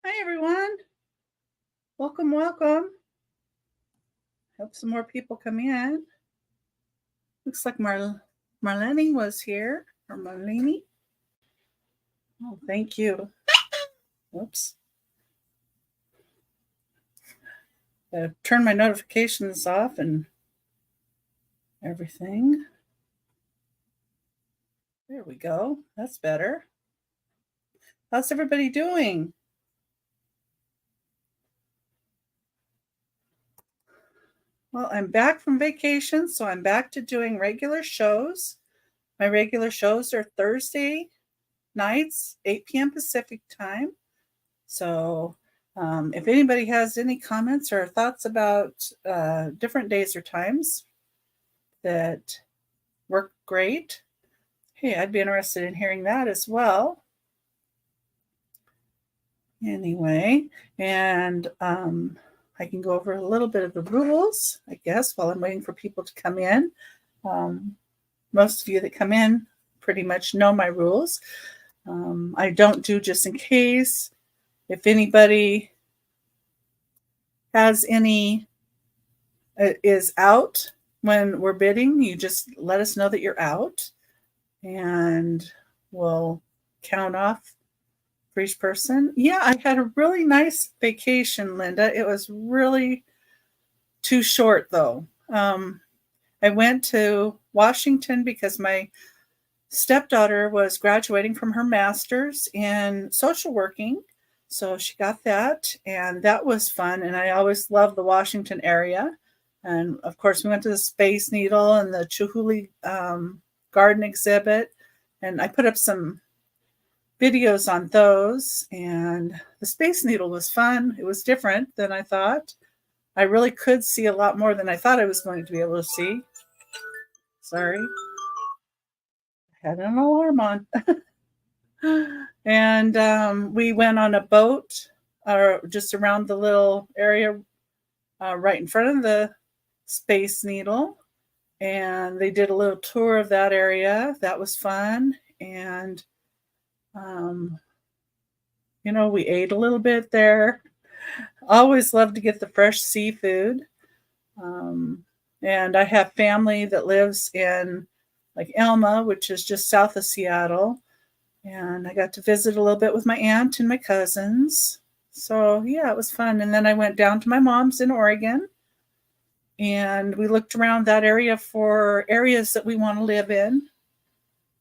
Hi, everyone. Welcome, welcome. Hope some more people come in. Looks like Marlene was here, or Marlene. Oh, thank you. Whoops. Turn my notifications off and everything. There we go. That's better. How's everybody doing? Well, I'm back from vacation, so I'm back to doing regular shows. My regular shows are Thursday nights, 8 p.m. Pacific time. So if anybody has any comments or thoughts about different days or times that work great, hey, I'd be interested in hearing that as well. Anyway, and I can go over a little bit of the rules, I guess, while I'm waiting for people to come in. Most of you that come in pretty much know my rules. I don't do just in case. If anybody has any is out when we're bidding, you just let us know that you're out and we'll count off for each person. Yeah, I had a really nice vacation, Linda. It was really too short, though. I went to Washington because my stepdaughter was graduating from her master's in social working. So she got that, and that was fun. And I always loved the Washington area. And of course, we went to the Space Needle and the Chihuly Garden exhibit. And I put up some videos on those. And the Space Needle was fun. It was different than I thought. I really could see a lot more than I thought I was going to be able to see. Sorry. I had an alarm on. And we went on a boat just around the little area right in front of the Space Needle. And they did a little tour of that area. That was fun. And, we ate a little bit there. Always love to get the fresh seafood. And I have family that lives in like Elma, which is just south of Seattle. And I got to visit a little bit with my aunt and my cousins. So, yeah, it was fun. And then I went down to my mom's in Oregon. And we looked around that area for areas that we want to live in.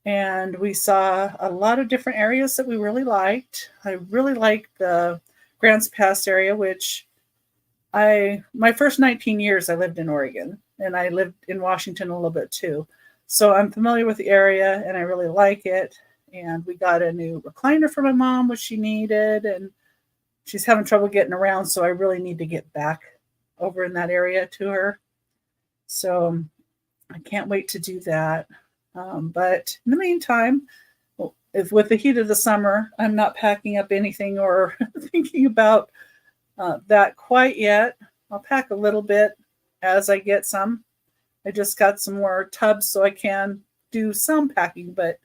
And we saw a lot of different areas that we really liked. I really liked the Grants Pass area, which my first 19 years I lived in Oregon, and I lived in Washington a little bit too. So I'm familiar with the area and I really like it. And we got a new recliner for my mom, which she needed, and she's having trouble getting around. So I really need to get back over in that area to her. So I can't wait to do that. But in the meantime, if with the heat of the summer, I'm not packing up anything or thinking about that quite yet. I'll pack a little bit as I get some. I just got some more tubs so I can do some packing, but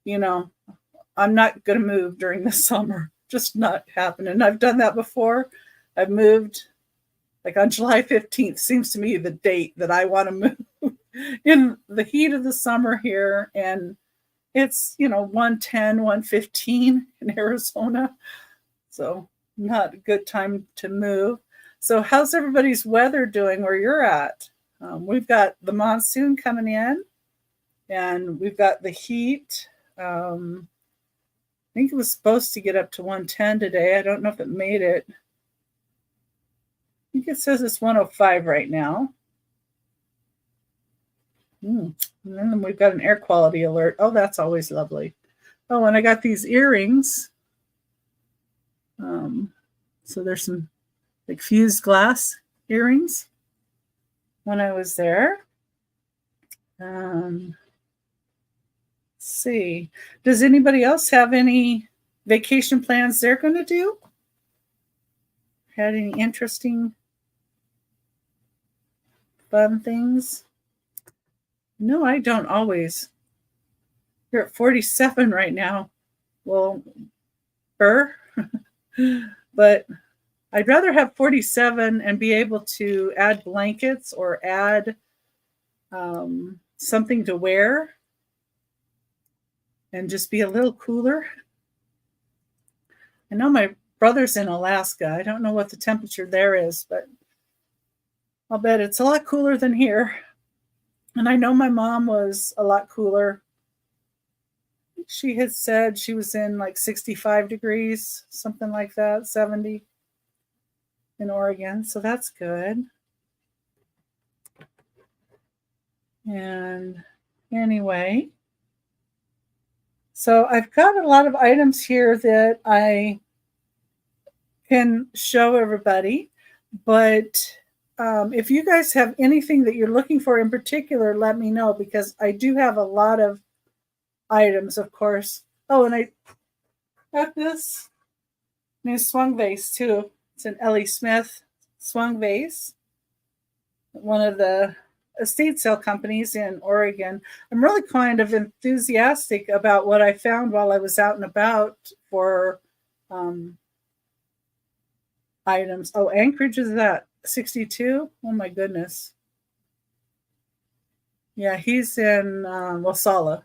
I'm not going to move during the summer. Just not happening. I've done that before. I've moved like on July 15th seems to me the date that I want to move in the heat of the summer here. And it's, 110, 115 in Arizona. So not a good time to move. So how's everybody's weather doing where you're at? We've got the monsoon coming in and we've got the heat. I think it was supposed to get up to 110 today. I don't know if it made it. I think it says it's 105 right now. And then we've got an air quality alert. Oh, that's always lovely. Oh, and I got these earrings. So there's some like fused glass earrings when I was there. Let's see. Does anybody else have any vacation plans they're going to do? Had any interesting, fun things? No, I don't always. You're at 47 right now. Well, Burr, But I'd rather have 47 and be able to add blankets or add something to wear and just be a little cooler. I know my brother's in Alaska. I don't know what the temperature there is, but I'll bet it's a lot cooler than here. And I know my mom was a lot cooler. She had said she was in like 65 degrees, something like that, 70 in Oregon. So that's good. And anyway, so I've got a lot of items here that I can show everybody, but if you guys have anything that you're looking for in particular, let me know, because I do have a lot of items, of course. Oh, and I got this new swung vase too. It's an Ellie Smith swung vase, one of the estate sale companies in Oregon. I'm really kind of enthusiastic about what I found while I was out and about for items. Oh, Anchorage is that 62? Oh my goodness. Yeah, he's in Wasalla,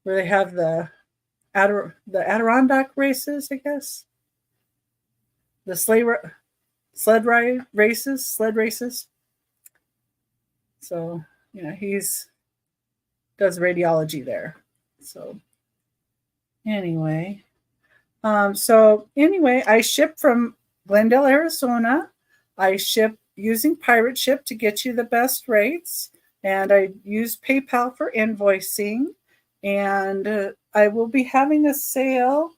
where they have the Adirondack races, I guess. The sled races. So, yeah, he's does radiology there. So anyway, I ship from Glendale, Arizona. I ship using Pirate Ship to get you the best rates, and I use PayPal for invoicing. And I will be having a sale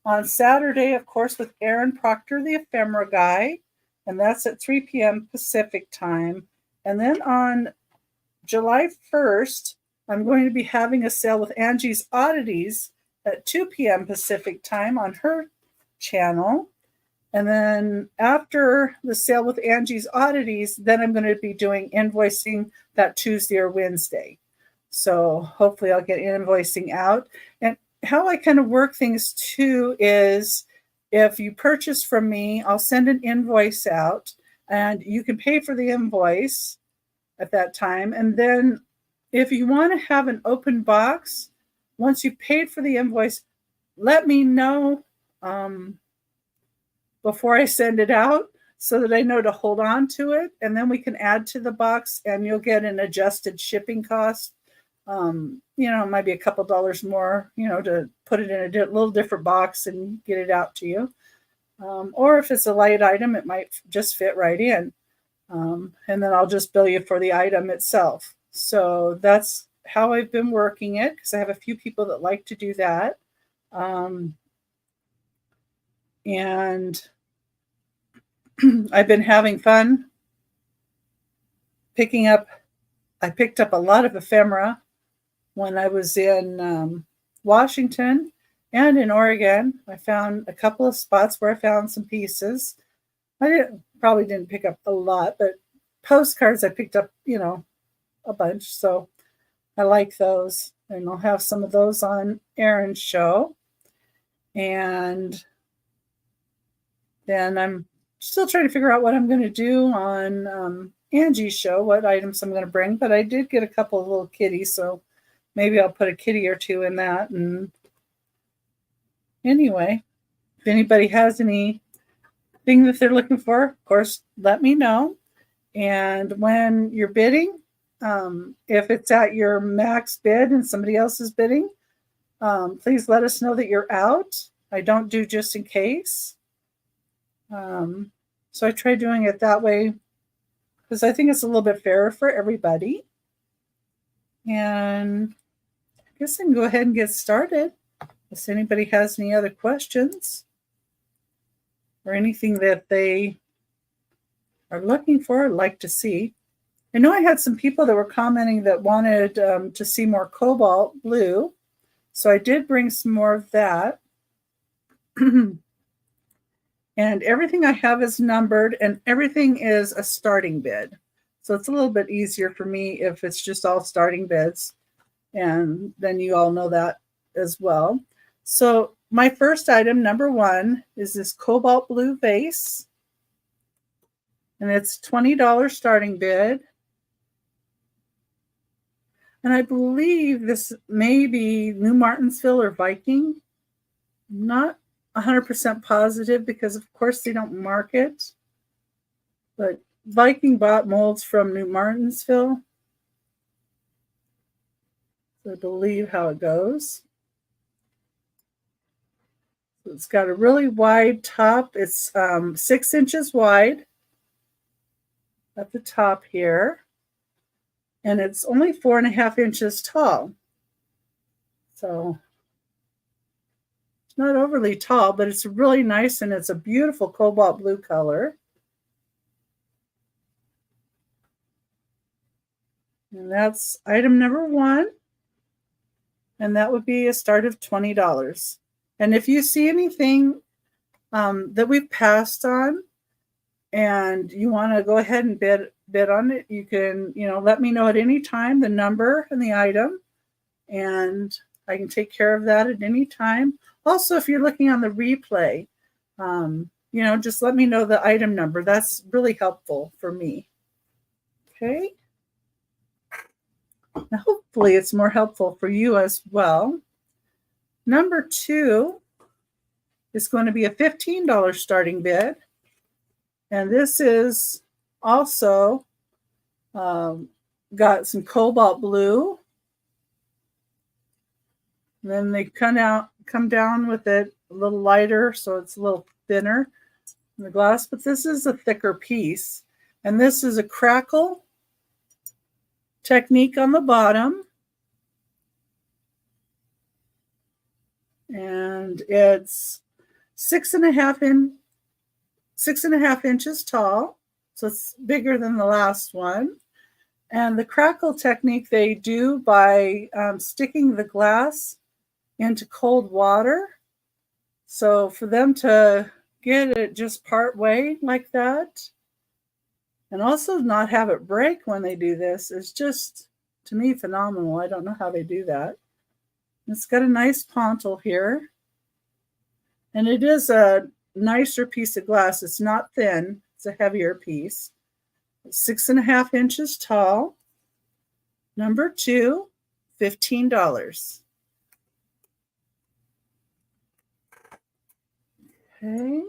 on Saturday, of course, with Aaron Proctor, the ephemera guy, and that's at 3 p.m. Pacific time. And then on July 1st, I'm going to be having a sale with Angie's Oddities at 2 p.m. Pacific time on her channel. And then after the sale with Angie's Oddities, then I'm going to be doing invoicing that Tuesday or Wednesday. So hopefully I'll get invoicing out. And how I kind of work things too is if you purchase from me, I'll send an invoice out and you can pay for the invoice at that time. And then if you want to have an open box, once you paid for the invoice, let me know before I send it out so that I know to hold on to it. And then we can add to the box and you'll get an adjusted shipping cost. It might be a couple dollars more, to put it in a little different box and get it out to you. Or if it's a light item, it might just fit right in. And then I'll just bill you for the item itself. So that's how I've been working it, because I have a few people that like to do that. And I've been having fun I picked up a lot of ephemera when I was in Washington and in Oregon. I found a couple of spots where I found some pieces. I probably didn't pick up a lot, but postcards I picked up, a bunch. So I like those. And I'll have some of those on Aaron's show. And then I'm still trying to figure out what I'm going to do on Angie's show, what items I'm going to bring. But I did get a couple of little kitties, so maybe I'll put a kitty or two in that. And anyway, if anybody has anything that they're looking for, of course, let me know. And when you're bidding, if it's at your max bid and somebody else is bidding, please let us know that you're out. I don't do just in case. So I try doing it that way because I think it's a little bit fairer for everybody. And I guess I can go ahead and get started. If anybody has any other questions or anything that they are looking for or like to see. I know I had some people that were commenting that wanted to see more cobalt blue. So I did bring some more of that. And everything I have is numbered and everything is a starting bid. So it's a little bit easier for me if it's just all starting bids. And then you all know that as well. So my first item, number 1, is this cobalt blue vase. And it's $20 starting bid. And I believe this may be New Martinsville or Viking. I'm not 100% positive because, of course, they don't mark it. But Viking bought molds from New Martinsville. So I believe how it goes. So it's got a really wide top. It's 6 inches wide at the top here. And it's only 4.5 inches tall. So it's not overly tall, but it's really nice, and it's a beautiful cobalt blue color. And that's item number 1. And that would be a start of $20. And if you see anything that we've passed on and you want to go ahead and bid on it, you can, let me know at any time the number and the item, and I can take care of that at any time. Also, if you're looking on the replay, just let me know the item number. That's really helpful for me. Okay. Now, hopefully it's more helpful for you as well. Number 2 is going to be a $15 starting bid. And this is also got some cobalt blue. And then they come down with it a little lighter, so it's a little thinner in the glass. But this is a thicker piece. And this is a crackle technique on the bottom. And it's 6.5 inches tall. So it's bigger than the last one. And the crackle technique they do by sticking the glass into cold water. So for them to get it just part way like that, and also not have it break when they do this, is just, to me, phenomenal. I don't know how they do that. It's got a nice pontil here. And it is a nicer piece of glass. It's not thin. It's a heavier piece. It's 6.5 inches tall. Number 2, $15. Okay.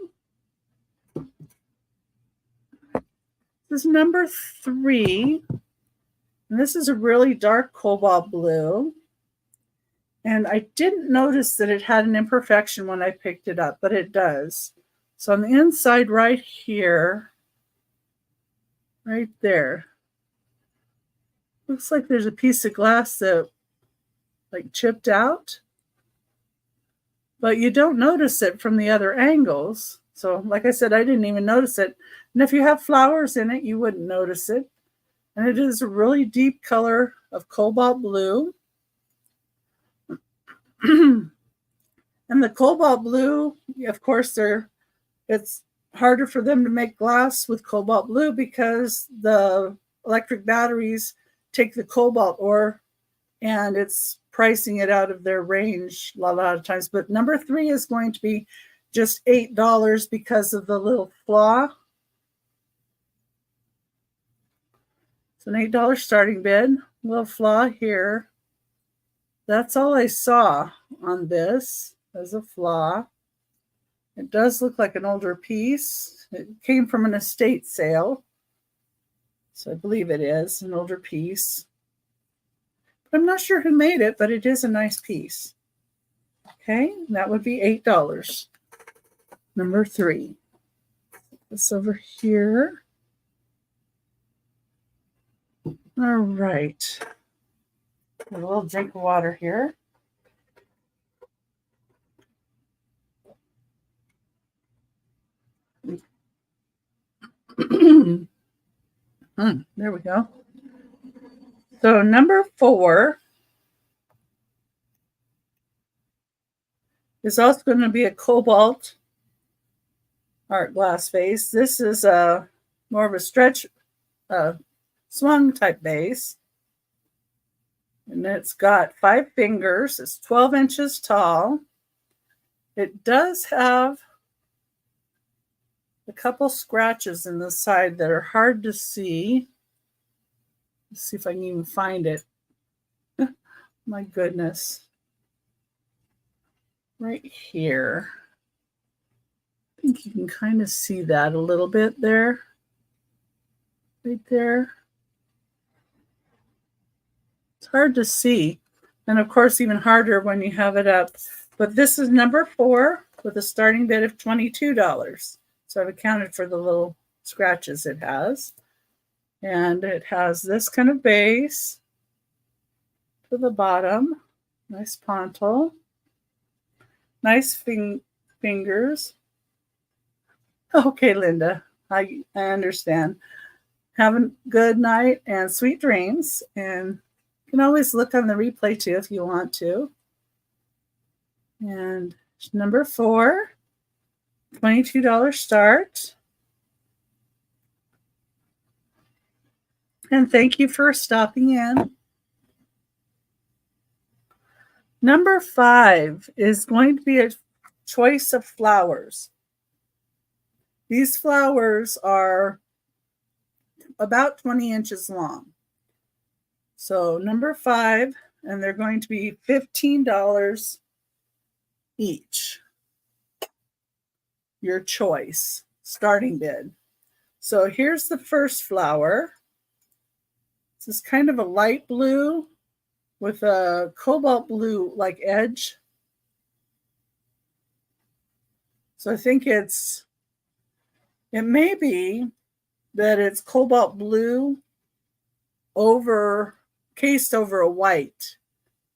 This is number 3. And this is a really dark cobalt blue. And I didn't notice that it had an imperfection when I picked it up, but it does. So on the inside right here, right there, looks like there's a piece of glass that chipped out. But you don't notice it from the other angles. So like I said, I didn't even notice it. And if you have flowers in it, you wouldn't notice it. And it is a really deep color of cobalt blue. And the cobalt blue, of course, it's harder for them to make glass with cobalt blue because the electric batteries take the cobalt ore, and it's pricing it out of their range a lot of times. But number 3 is going to be just $8 because of the little flaw. It's an $8 starting bid. Little flaw here. That's all I saw on this as a flaw. It does look like an older piece. It came from an estate sale. So I believe it is an older piece. But I'm not sure who made it, but it is a nice piece. Okay, that would be $8. Number 3. Put this over here. All right. A little drink of water here. There we go. So number 4 is also going to be a cobalt art glass vase. This is more of a stretch swung type vase. And it's got 5 fingers. It's 12 inches tall. It does have a couple scratches in the side that are hard to see. Let's see if I can even find it. My goodness. Right here. I think you can kind of see that a little bit there. Right there. It's hard to see. And of course, even harder when you have it up. But this is number 4 with a starting bid of $22. So I've accounted for the little scratches it has. And it has this kind of base to the bottom. Nice pontal. Nice fingers. Okay, Linda, I understand. Have a good night and sweet dreams. And you can always look on the replay too if you want to. And number 4, $22 start. And thank you for stopping in. Number 5 is going to be a choice of flowers. These flowers are about 20 inches long. So number 5, and they're going to be $15 each. Your choice, starting bid. So here's the first flower. This is kind of a light blue with a cobalt blue like edge. So I think it may be that it's cobalt blue cased over a white.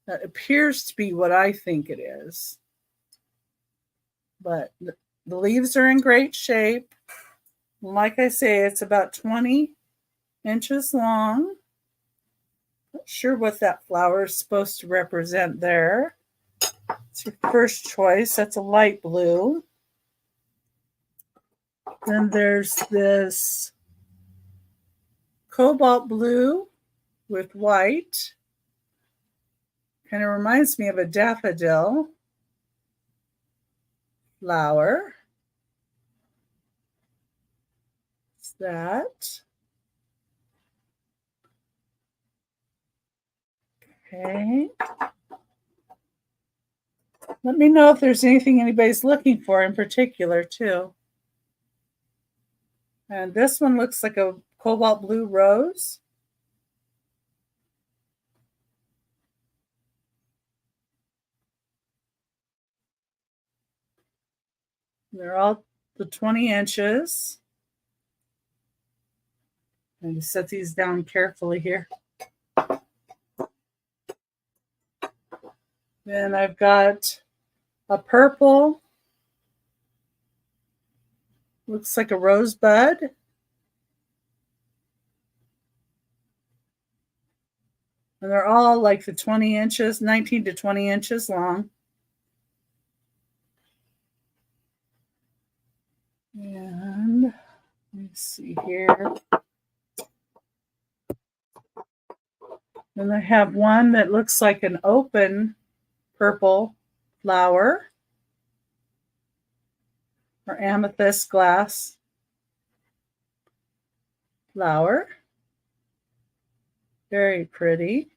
That appears to be what I think it is. But the leaves are in great shape. Like I say, it's about 20 inches long. Not sure what that flower is supposed to represent there. It's your first choice. That's a light blue. Then there's this cobalt blue with white. Kind of reminds me of a daffodil flower. It's that. Okay. Let me know if there's anything anybody's looking for in particular, too. And this one looks like a cobalt blue rose. They're all the 20 inches. I'm going to set these down carefully here. Then I've got a purple. Looks like a rosebud. And they're all like the 20 inches, 19 to 20 inches long. And let me see here. Then I have one that looks like an open purple flower or amethyst glass flower. Very pretty.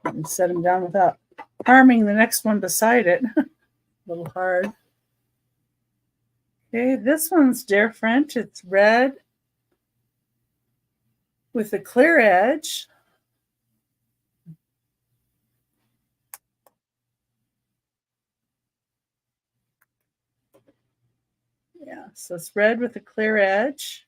And set them down without harming the next one beside it. A little hard. Okay, this one's different. It's red with a clear edge. Yeah, so it's red with a clear edge.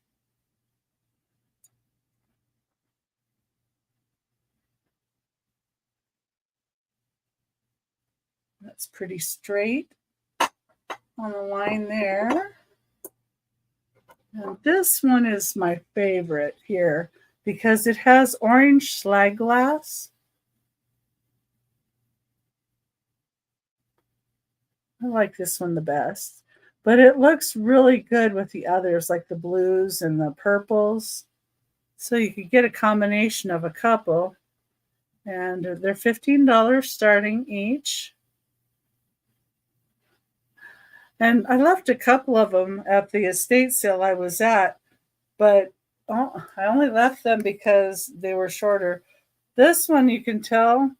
That's pretty straight on the line there. And this one is my favorite here because it has orange slag glass. I like this one the best. But it looks really good with the others, like the blues and the purples. So you could get a combination of a couple, and they're $15 starting each. And I left a couple of them at the estate sale I was at, but I only left them because they were shorter. This one, you can tell,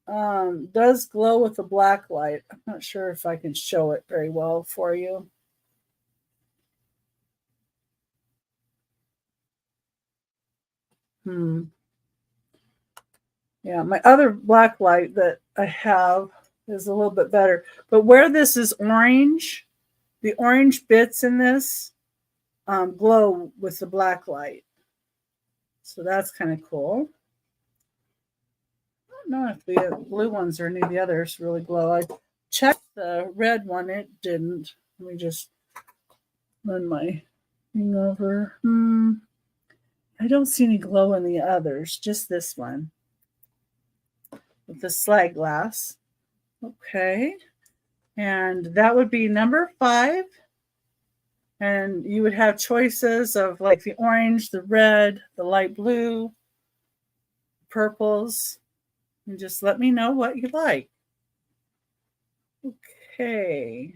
does glow with the black light. I'm not sure if I can show it very well for you. Yeah, my other black light that I have is a little bit better. But where this is orange, the orange bits in this glow with the black light. So that's kind of cool. I don't know if the blue ones or any of the others really glow. I checked the red one, it didn't. Let me just run my thing over. I don't see any glow in the others, just this one with the slag glass. Okay. And that would be number 5. And you would have choices of like the orange, the red, the light blue, purples. And just let me know what you like. Okay.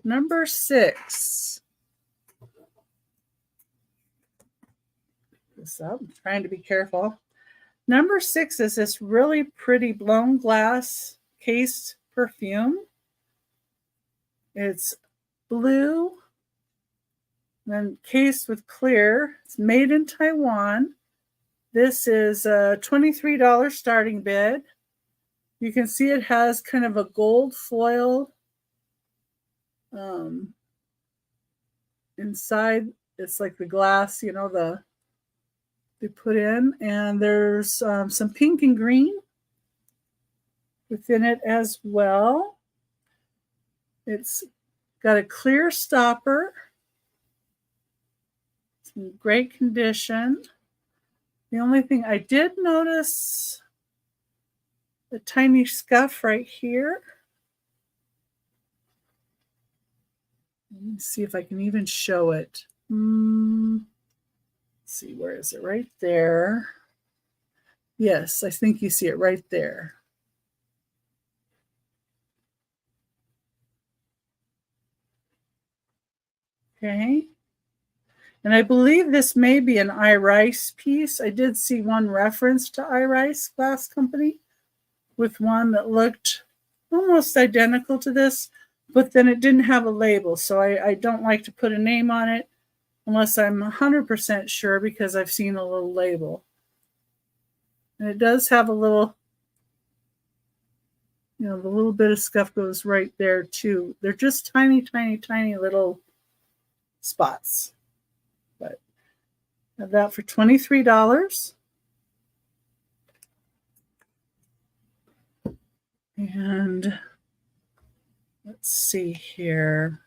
Number 6. This up. I'm trying to be careful. Number 6 is this really pretty blown glass cased perfume. It's blue, then cased with clear. It's made in Taiwan. This is a $23 starting bid. You can see it has kind of a gold foil inside. It's like the glass, they put in, and there's some pink and green within it as well. It's got a clear stopper. It's in great condition. The only thing I did notice, a tiny scuff right here. Let me see if I can even show it. Let's see, where is it? Right there. Yes, I think you see it right there. Okay. And I believe this may be an iRice piece. I did see one reference to iRice Glass Company with one that looked almost identical to this, but then it didn't have a label. So I don't like to put a name on it unless I'm 100% sure, because I've seen a little label. And it does have a little, the little bit of scuff goes right there too. They're just tiny, tiny, tiny little spots. But I have that for $23. And let's see here.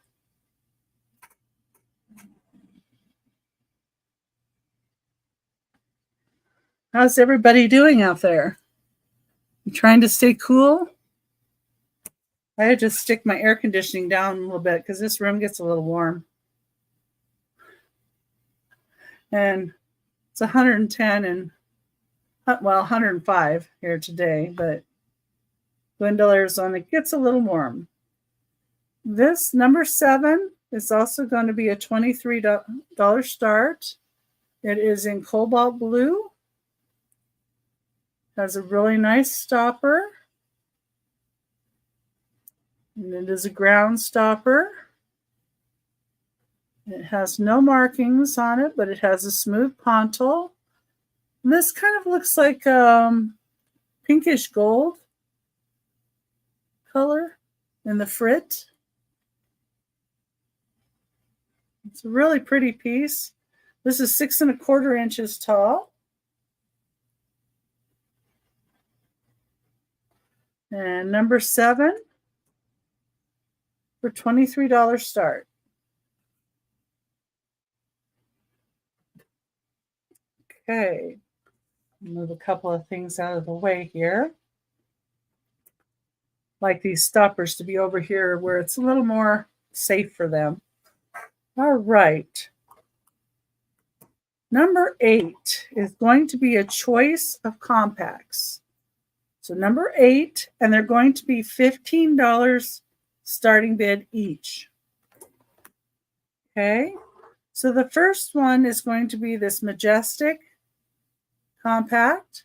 How's everybody doing out there? You trying to stay cool? I had to stick my air conditioning down a little bit because this room gets a little warm. And it's 110 and, 105 here today, but Glendale, Arizona gets a little warm. This number 7 is also going to be a $23 start. It is in cobalt blue. Has a really nice stopper. And it is a ground stopper. It has no markings on it, but it has a smooth pontil. And this kind of looks like pinkish gold color in the frit. It's a really pretty piece. This is 6 1/4 inches tall. And number 7 for $23 start. Okay, move a couple of things out of the way here. like these stoppers to be over here where it's a little more safe for them. All right. Number 8 is going to be a choice of compacts. So number 8, and they're going to be $15 starting bid each. Okay. So the first one is going to be this Majestic compact,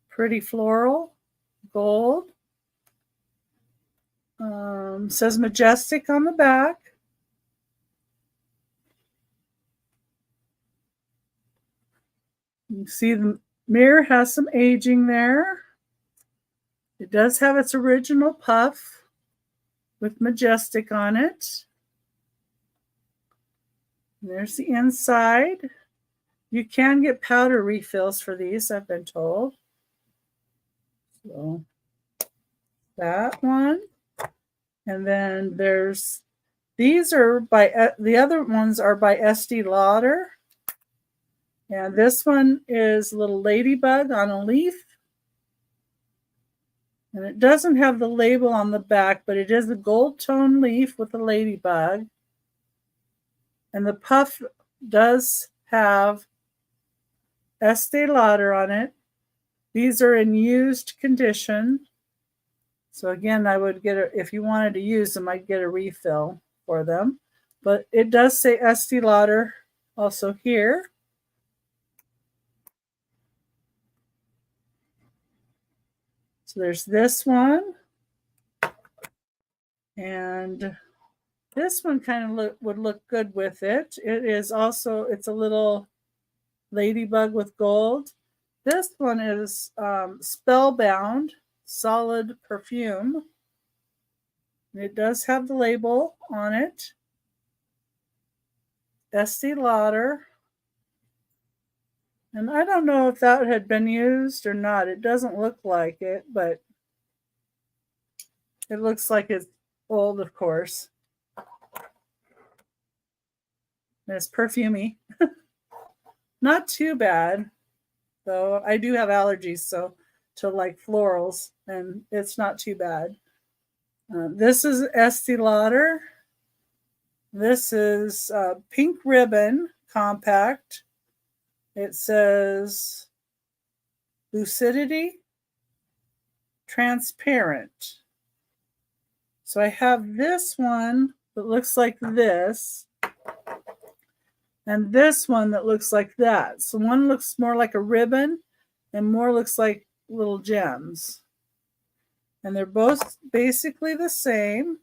pretty floral, gold. Says Majestic on the back. You see the mirror has some aging there. It does have its original puff with Majestic on it. And there's the inside. You can get powder refills for these, I've been told. So that one. And then there's, these are by, the other ones are by Estee Lauder. And this one is a little ladybug on a leaf. And it doesn't have the label on the back, but it is a gold tone leaf with a ladybug. And the puff does have Estee Lauder on it. These are in used condition. So again, I would get, if you wanted to use them, I'd get a refill for them. But it does say Estee Lauder also here. So there's this one. And this one kind of would look good with it. It is also, it's a little ladybug with gold. This one is Spellbound Solid Perfume. It does have the label on it. Estee Lauder. And I don't know if that had been used or not. It doesn't look like it, but it looks like it's old, of course. And it's perfumey. Not too bad, though. I do have allergies, so to like florals, and it's not too bad. This is Estee Lauder. This is Pink Ribbon Compact. It says Lucidity Transparent. So I have this one that looks like this, and this one that looks like that. So one looks more like a ribbon, and more looks like little gems. And they're both basically the same.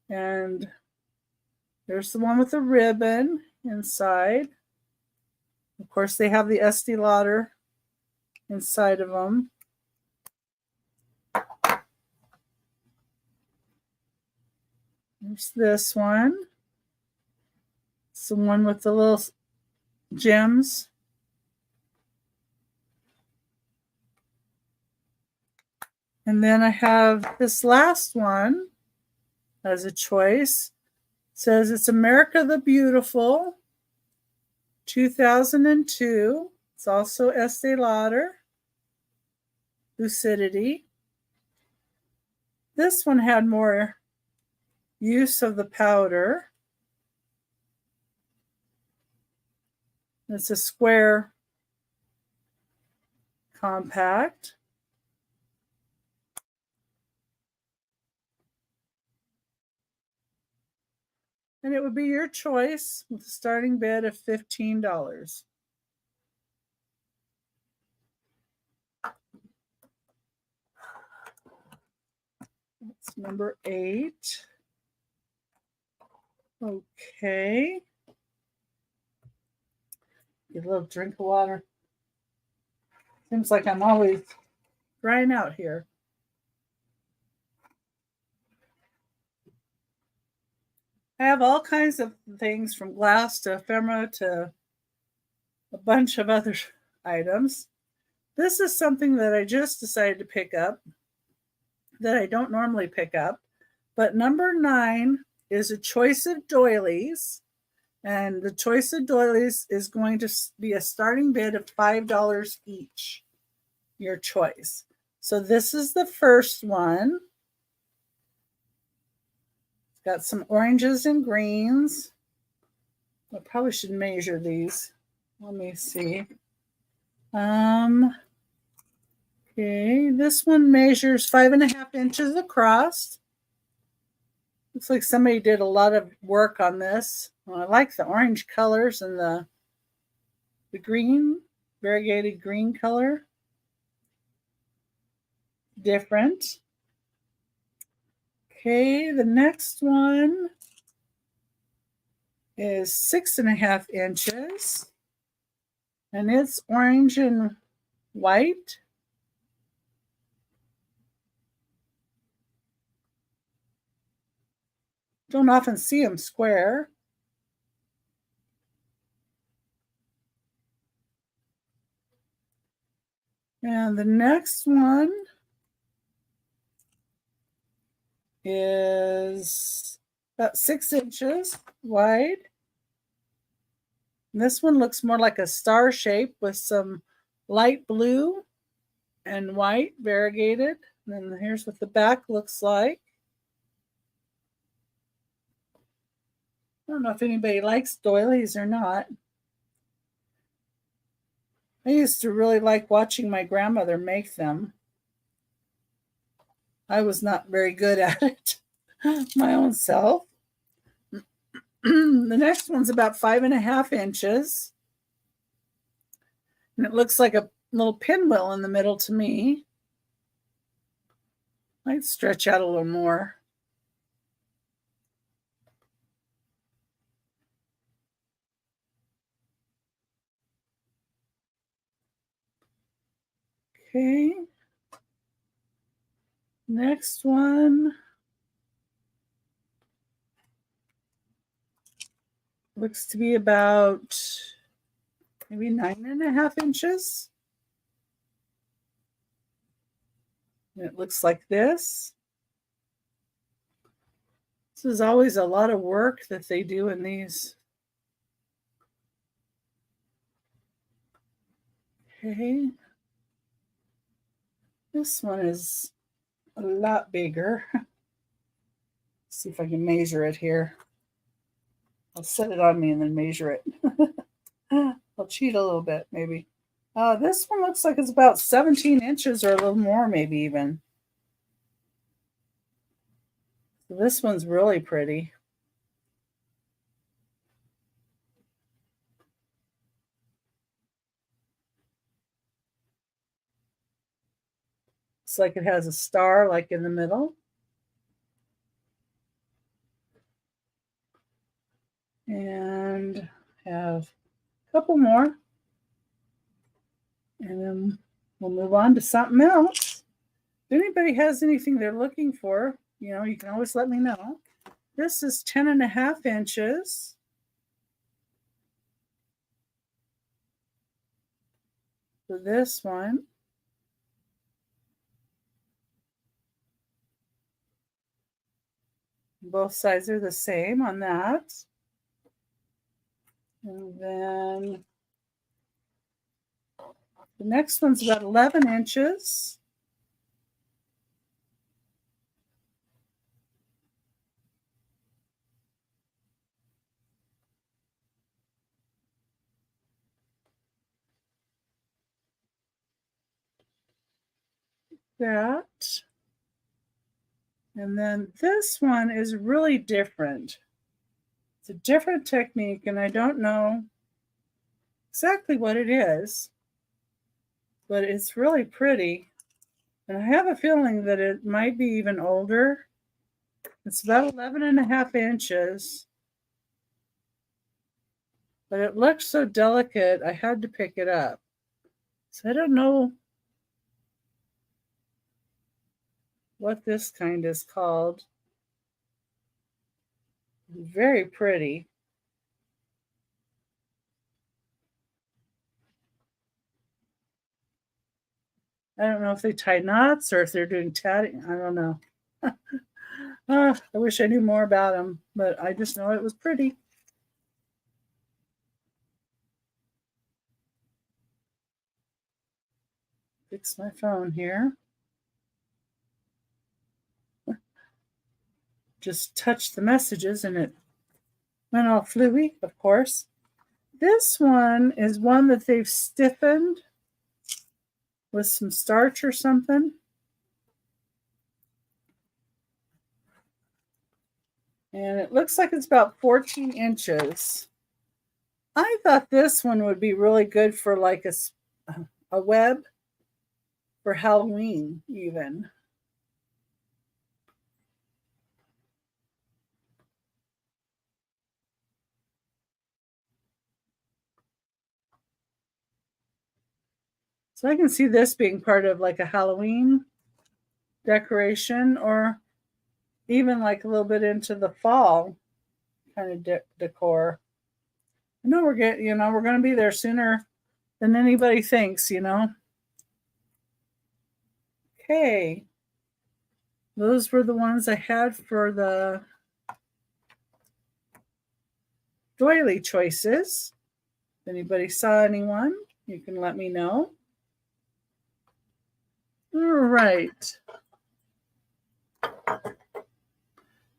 And there's the one with the ribbon inside. Of course, they have the Estee Lauder inside of them. There's this one. It's the one with the little gems. And then I have this last one as a choice. It says it's America the Beautiful, 2002. It's also Estee Lauder, Lucidity. This one had more use of the powder. It's a square compact. And it would be your choice with a starting bid of $15. That's number 8. Okay. Get a little drink of water. Seems like I'm always drying out here. I have all kinds of things from glass to ephemera to a bunch of other items. This is something that I just decided to pick up that I don't normally pick up. But number 9 is a choice of doilies. And the choice of doilies is going to be a starting bid of $5 each, your choice. So this is the first one. It's got some oranges and greens. I probably should measure these. Let me see. Okay, this one measures 5.5 inches across. Looks like somebody did a lot of work on this. Well, I like the orange colors and the green, variegated green color. Different. Okay, the next one is 6.5 inches. And it's orange and white. Don't often see them square. And the next one is about 6 inches wide. And this one looks more like a star shape with some light blue and white variegated. And then here's what the back looks like. I don't know if anybody likes doilies or not. I used to really like watching my grandmother make them. I was not very good at it my own self. The next one's about 5.5 inches. And it looks like a little pinwheel in the middle to me. Might stretch out a little more. Okay. Next one looks to be about maybe 9.5 inches. And it looks like this. This is always a lot of work that they do in these. Okay. This one is a lot bigger. Let's see if I can measure it here. I'll set it on me and then measure it. I'll cheat a little bit, maybe. This one looks like it's about 17 inches or a little more, maybe even. So this one's really pretty. It's like it has a star like in the middle. And have a couple more. And then we'll move on to something else. If anybody has anything they're looking for, you can always let me know. This is 10.5 inches. For this one. Both sides are the same on that. And then the next one's about 11 inches. That. And then this one is really different. It's a different technique, and I don't know exactly what it is, but it's really pretty. And I have a feeling that it might be even older. It's about 11.5 inches, but it looks so delicate, I had to pick it up. So I don't know what this kind is called. Very pretty. I don't know if they tie knots or if they're doing tatting. I don't know. I wish I knew more about them, but I just know it was pretty. fix my phone here. Just touched the messages and it went all fluey, of course. This one is one that they've stiffened with some starch or something. And it looks like it's about 14 inches. I thought this one would be really good for like a web for Halloween even. So I can see this being part of like a Halloween decoration, or even like a little bit into the fall kind of decor. I know we're going to be there sooner than anybody thinks, Okay. Those were the ones I had for the doily choices. If anybody saw anyone, you can let me know. All right.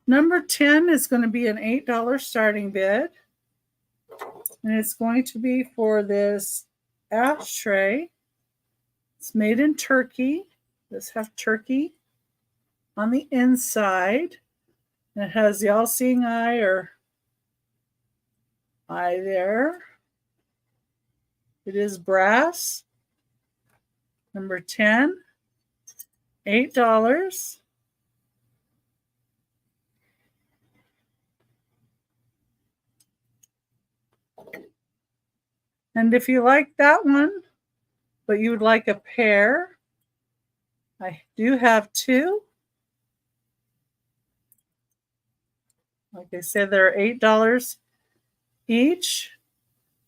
Number 10 is going to be an $8 starting bid. And it's going to be for this ashtray. It's made in Turkey. This has turkey on the inside. And it has the all-seeing eye or eye there. It is brass. Number 10, $8. And if you like that one, but you would like a pair, I do have two. Like I said, they're $8 each.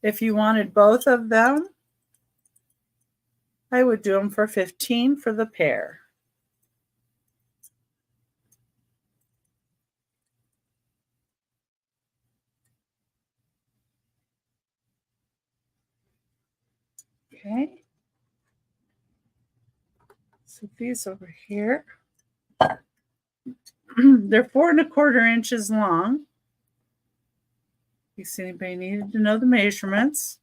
If you wanted both of them, I would do them for $15 for the pair. Okay. So these over here, they're 4¼ inches long. In case anybody needed to know the measurements.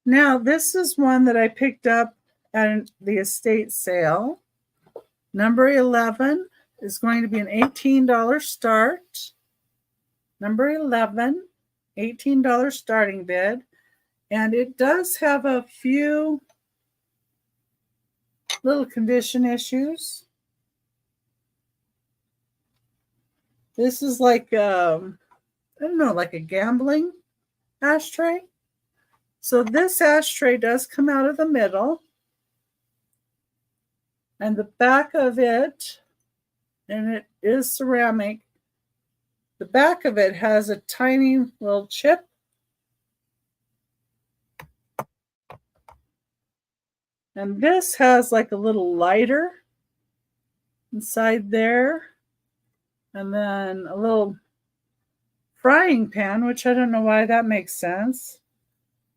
Now, this is one that I picked up at the estate sale. Number 11 is going to be an $18 start. Number 11, $18 starting bid. And it does have a few little condition issues. This is like, I don't know, like a gambling ashtray. So this ashtray does come out of the middle. And the back of it, and it is ceramic, the back of it has a tiny little chip. And this has like a little lighter inside there. And then a little frying pan, which I don't know why that makes sense.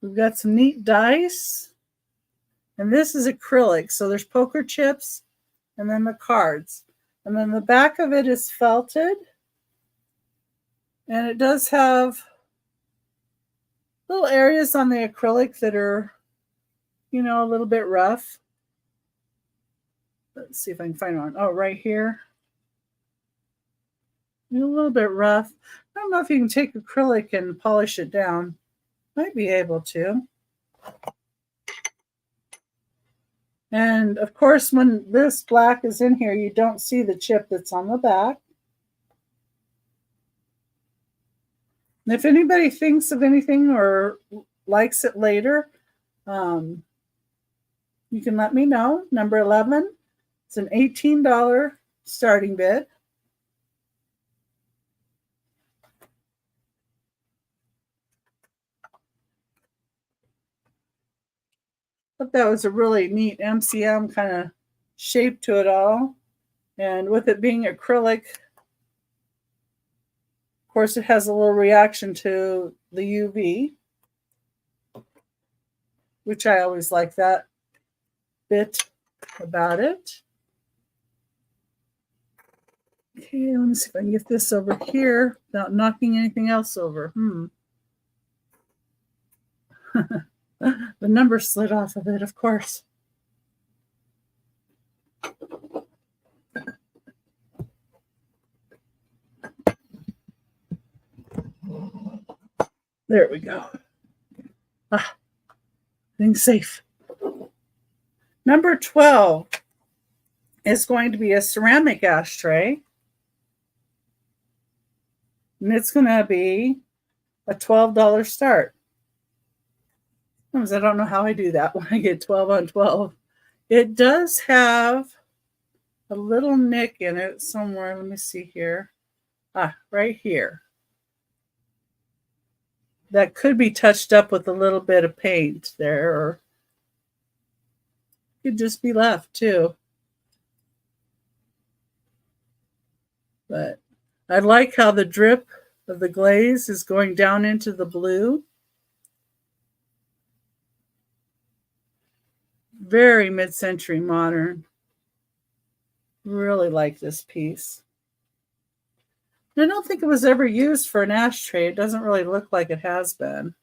We've got some neat dice. And this is acrylic. So there's poker chips and then the cards. And then the back of it is felted. And it does have little areas on the acrylic that are, a little bit rough. Let's see if I can find one. Oh, right here. A little bit rough. I don't know if you can take acrylic and polish it down. Might be able to. And of course, when this black is in here, you don't see the chip that's on the back. And if anybody thinks of anything or likes it later, you can let me know. Number 11, it's an $18 starting bid. But that was a really neat MCM kind of shape to it all. And with it being acrylic, of course, it has a little reaction to the UV, which I always like that. bit about it. Okay, let me see if I can get this over here without knocking anything else over. The number slid off of it, of course. There we go. Things safe. Number 12 is going to be a ceramic ashtray. And it's going to be a $12 start. Sometimes I don't know how I do that when I get 12 on 12. It does have a little nick in it somewhere. Let me see here. Right here. That could be touched up with a little bit of paint there, or it could just be left too. But I like how the drip of the glaze is going down into the blue. Very mid-century modern. Really like this piece. I don't think it was ever used for an ashtray. It doesn't really look like it has been.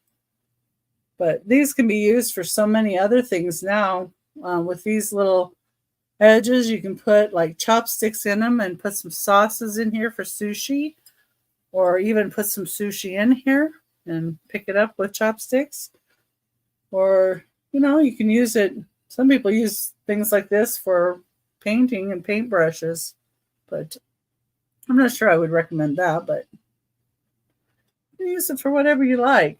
But these can be used for so many other things now. With these little edges, you can put like chopsticks in them and put some sauces in here for sushi. Or even put some sushi in here and pick it up with chopsticks. Or, you can use it. Some people use things like this for painting and paintbrushes. But I'm not sure I would recommend that, but you can use it for whatever you like.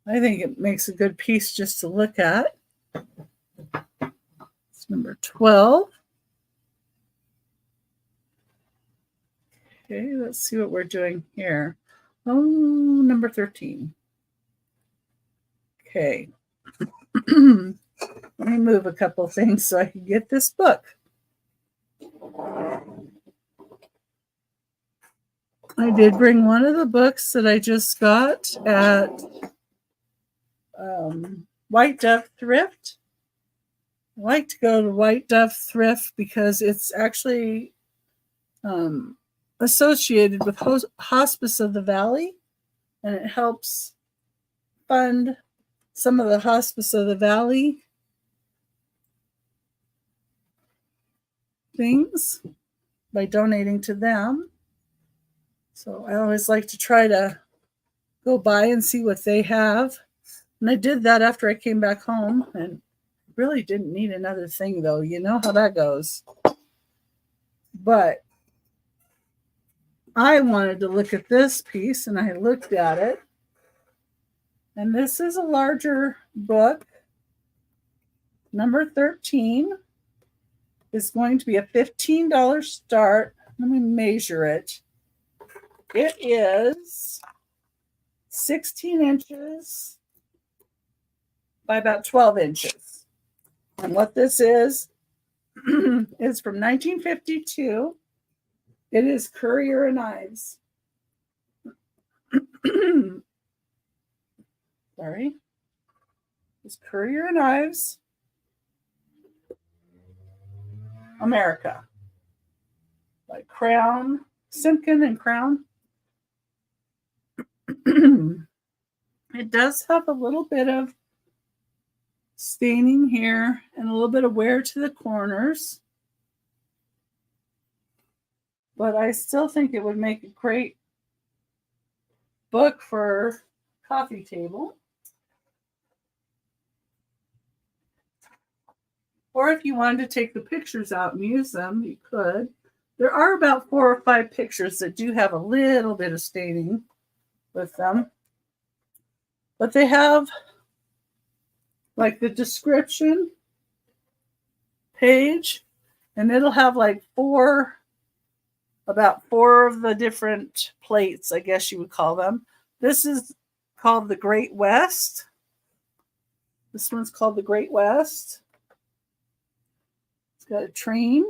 I think it makes a good piece just to look at. It's number 12. Okay, let's see what we're doing here. Number 13. Okay. Let me move a couple things so I can get this book. I did bring one of the books that I just got at White Dove Thrift. I like to go to White Dove Thrift because it's actually associated with Hospice of the Valley, and it helps fund some of the Hospice of the Valley things by donating to them. So I always like to try to go by and see what they have. And I did that after I came back home, and really didn't need another thing, though. You know how that goes. But I wanted to look at this piece, and I looked at it. And this is a larger book. Number 13 is going to be a $15 start. Let me measure it. It is 16 inches by about 12 inches. And what this is from 1952. It is Currier and Ives. Sorry. It's Currier and Ives, America. By Crown, Simkin and Crown. It does have a little bit of staining here and a little bit of wear to the corners. But I still think it would make a great book for coffee table. Or if you wanted to take the pictures out and use them, you could. There are about 4 or 5 pictures that do have a little bit of staining with them. But they have like the description page, and it'll have like about 4 of the different plates, I guess you would call them. This is called the Great West. This one's called the Great West. It's got a train.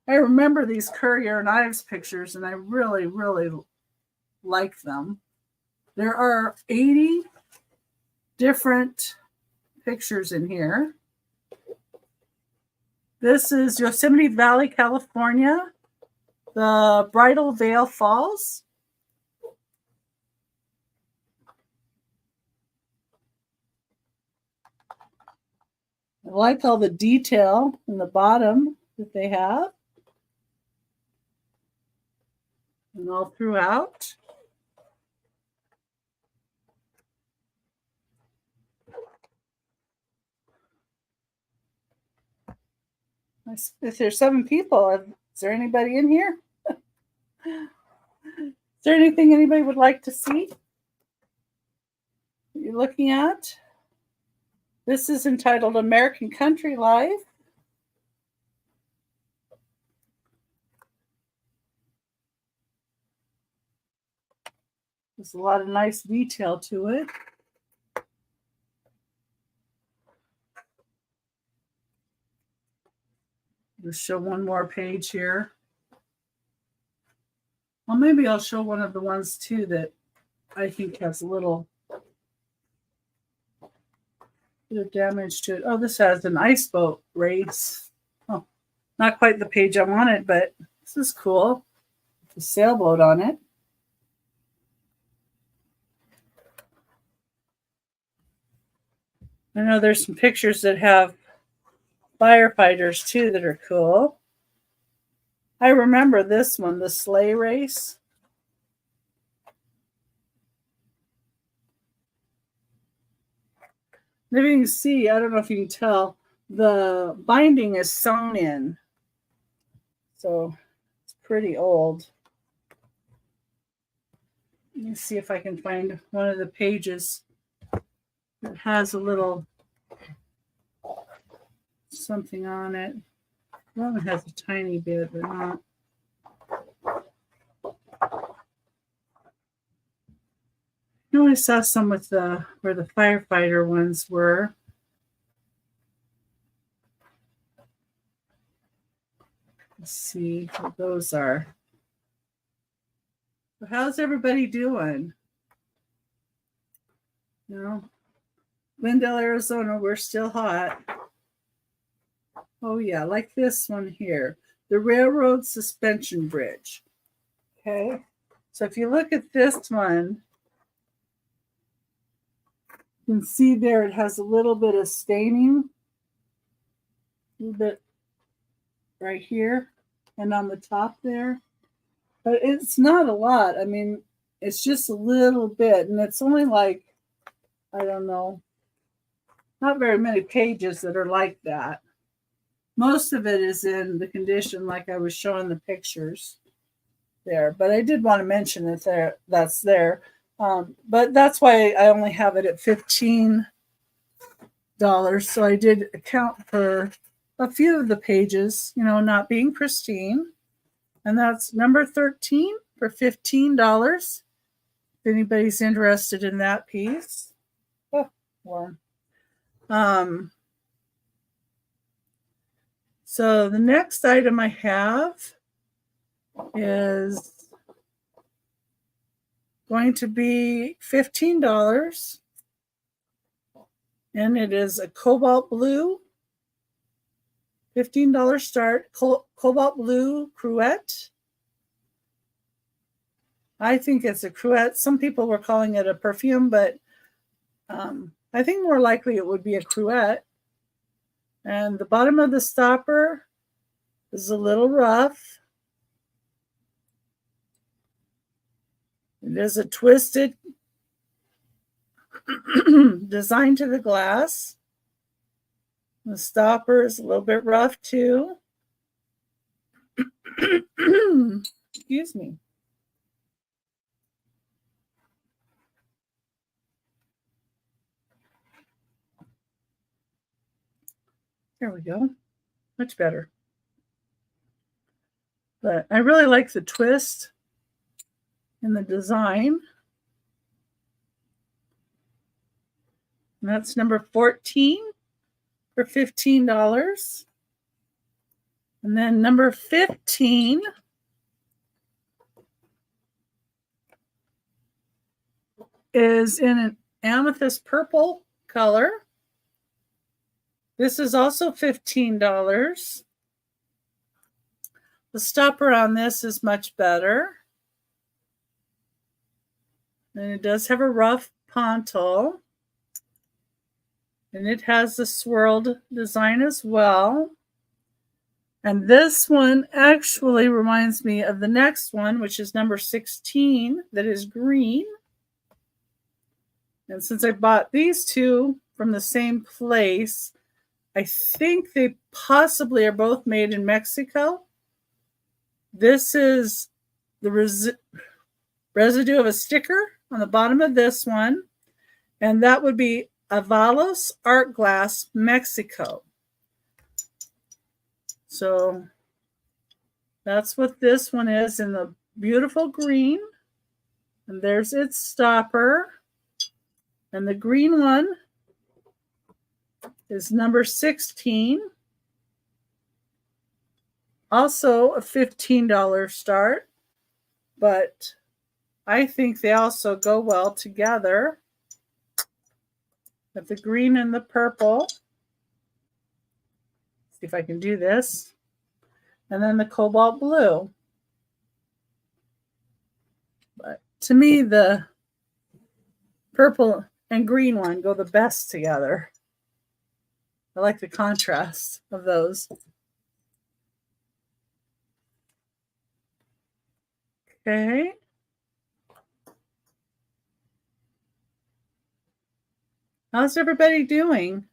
I remember these Currier and Ives pictures, and I really, really like them. There are 80 different pictures in here. This is Yosemite Valley, California, the Bridal Veil Falls. I like all the detail in the bottom that they have and all throughout. If there's 7 people, is there anybody in here? Is there anything anybody would like to see that you're looking at? This is entitled American Country Life. There's a lot of nice detail to it. Just show one more page here. Well, maybe I'll show one of the ones too that I think has a little bit of damage to it. Oh, this has an ice boat race. Oh, not quite the page I wanted, but this is cool. The sailboat on it. I know there's some pictures that have firefighters too that are cool. I remember this one, the sleigh race. Maybe you can see, I don't know if you can tell, the binding is sewn in. So it's pretty old. Let me see if I can find one of the pages that has a little something on it. Well, it has a tiny bit, but not. I know I saw some with the where the firefighter ones were. Let's see what those are. So how's everybody doing? No, Glendale, Arizona, we're still hot. Oh yeah, like this one here, the railroad suspension bridge. Okay, so if you look at this one, you can see there it has a little bit of staining, a little bit right here and on the top there, but it's not a lot. I mean, it's just a little bit, and it's only like, I don't know, not very many pages that are like that. Most of it is in the condition like I was showing the pictures there, but I did want to mention that that's there. But that's why I only have it at $15. So I did account for a few of the pages, not being pristine. And that's number 13 for $15. If anybody's interested in that piece. Oh, warm. So the next item I have is going to be $15. And it is a cobalt blue, $15 start, cobalt blue cruet. I think it's a cruet. Some people were calling it a perfume, but I think more likely it would be a cruet. And the bottom of the stopper is a little rough. It is a twisted design to the glass. The stopper is a little bit rough too. Excuse me. There we go. Much better. But I really like the twist in the design. And that's number 14 for $15. And then number 15 is in an amethyst purple color. This is also $15. The stopper on this is much better. And it does have a rough pontil. And it has the swirled design as well. And this one actually reminds me of the next one, which is number 16, that is green. And since I bought these two from the same place, I think they possibly are both made in Mexico. This is the residue of a sticker on the bottom of this one, and that would be Avalos Art Glass, Mexico. So that's what this one is in the beautiful green. And there's its stopper. And the green one is number 16. Also a $15 start, but I think they also go well together. With the green and the purple. See if I can do this. And then the cobalt blue. But to me, the purple and green one go the best together. I like the contrast of those. Okay. How's everybody doing?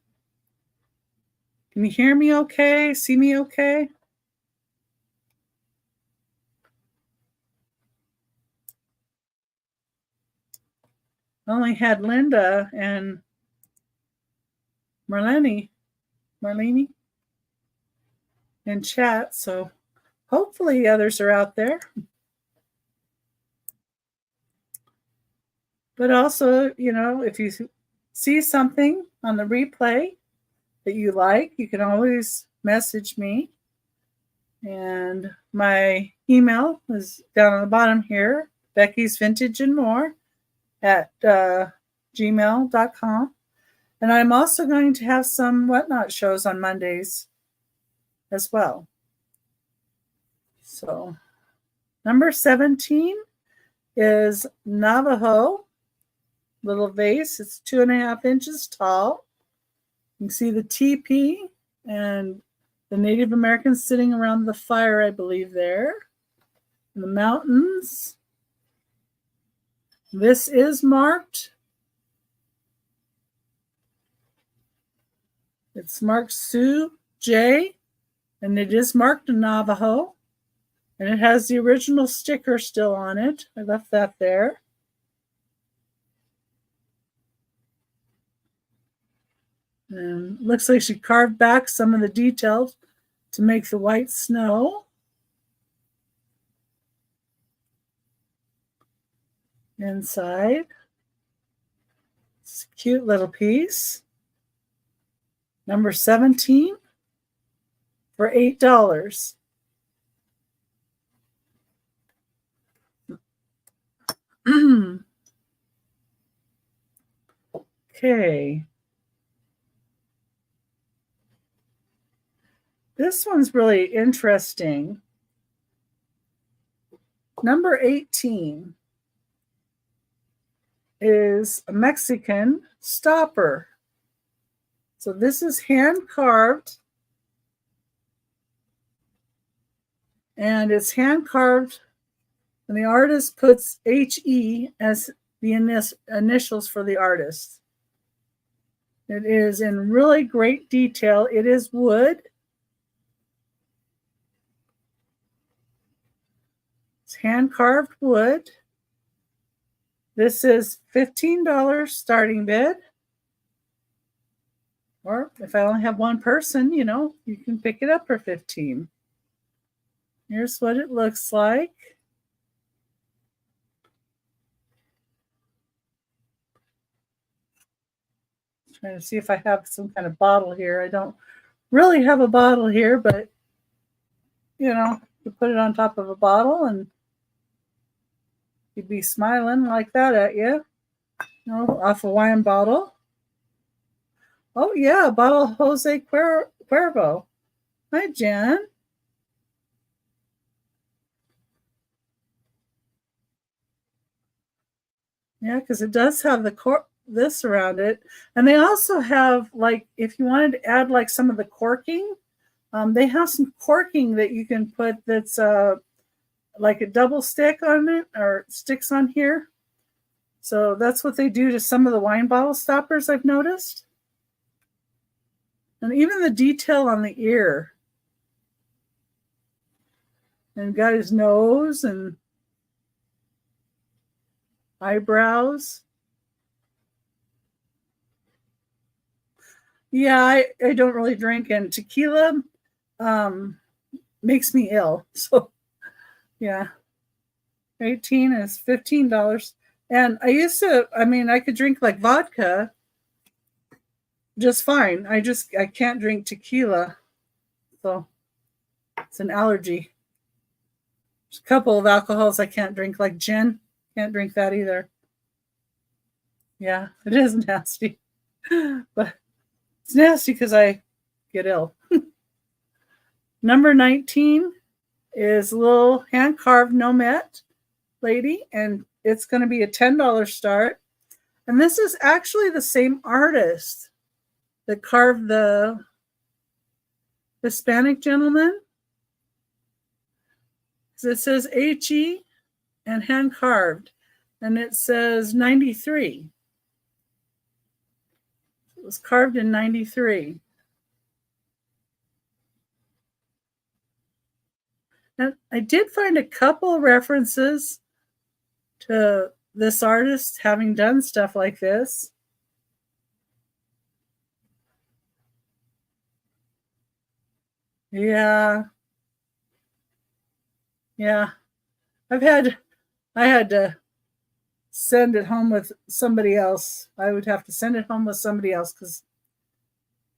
Can you hear me okay? See me okay? I only had Linda and Marlene in chat, so hopefully others are out there. But also, you know, if you see something on the replay that you like, you can always message me. And my email is down on the bottom here, Becky's Vintage and More at gmail.com. And I'm also going to have some Whatnot shows on Mondays as well. So number 17 is Navajo little vase. It's 2.5 inches tall. You can see the teepee and the Native Americans sitting around the fire, I believe, there. And the mountains. This is marked. It's marked Sioux J, and it is marked Navajo. And it has the original sticker still on it. I left that there. And looks like she carved back some of the details to make the white snow. Inside. It's a cute little piece. Number 17 for $8. Okay. This one's really interesting. Number 18 is a Mexican stopper. So this is hand carved. And it's hand carved, and the artist puts HE as the initials for the artist. It is in really great detail. It is wood. It's hand-carved wood. This is $15 starting bid. Or if I only have one person, you know, you can pick it up for $15. Here's what it looks like. Trying to see if I have some kind of bottle here. I don't really have a bottle here, but you know, you put it on top of a bottle and you'd be smiling like that at you. You know, off a wine bottle. Oh, yeah, bottle Jose Cuervo. Hi, Jen. Yeah, because it does have this around it. And they also have, like, if you wanted to add, like, some of the corking, they have some corking that you can put that's like a double stick on it or sticks on here. So that's what they do to some of the wine bottle stoppers, I've noticed. And even the detail on the ear. And got his nose and eyebrows. Yeah, I don't really drink, and tequila um, makes me ill. So, yeah, 18 is $15. And I mean, I could drink like vodka just fine. I can't drink tequila. So, it's an allergy. There's a couple of alcohols I can't drink, like gin. Can't drink that either. Yeah, it is nasty. But it's nasty because I get ill. Number 19 is a little hand carved Nomette lady, and it's going to be a $10 start. And this is actually the same artist that carved the Hispanic gentleman. So it says HE and hand carved, and it says 93. It was carved in 93. And I did find a couple references to this artist having done stuff like this. Yeah. Yeah. I had to send it home with somebody else. I would have to send it home with somebody else because,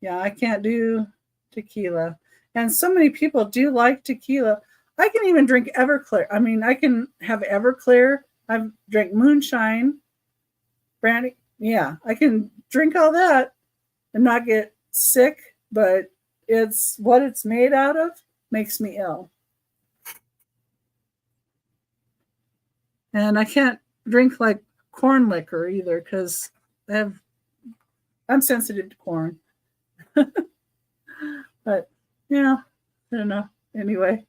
yeah, I can't do tequila. And so many people do like tequila. I can even drink Everclear. I mean, I can have Everclear. I've drank moonshine, brandy. Yeah, I can drink all that and not get sick, but it's what it's made out of makes me ill. And I can't drink like corn liquor either because I'm sensitive to corn. But yeah, I don't know. Anyway,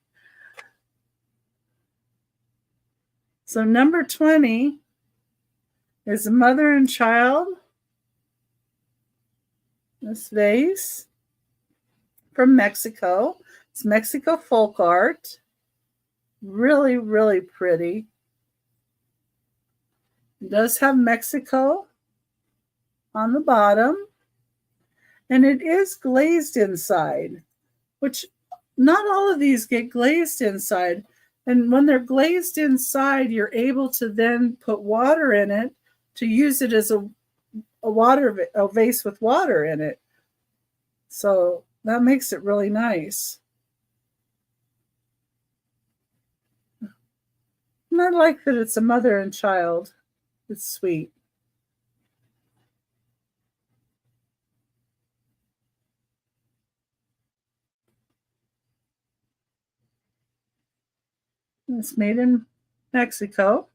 so number 20 is a mother and child. This vase from Mexico. It's Mexico folk art. Really, really pretty. It does have Mexico on the bottom. And it is glazed inside, which not all of these get glazed inside. And when they're glazed inside, you're able to then put water in it to use it as a vase with water in it. So that makes it really nice. And I like that it's a mother and child. It's sweet. It's made in Mexico.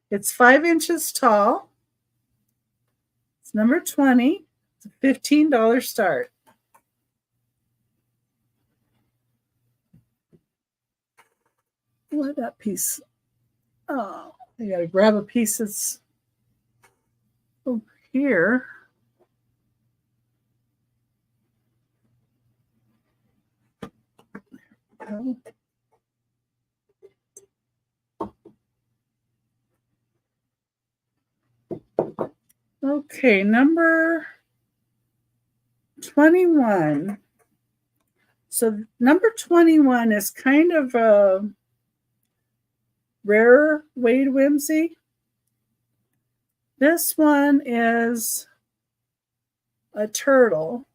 It's 5 inches tall. It's number 20. It's a $15 start. What that piece? Oh, I gotta grab a piece that's over here. Okay, number 21. So number 21 is kind of a rarer Wade Whimsy. This one is a turtle.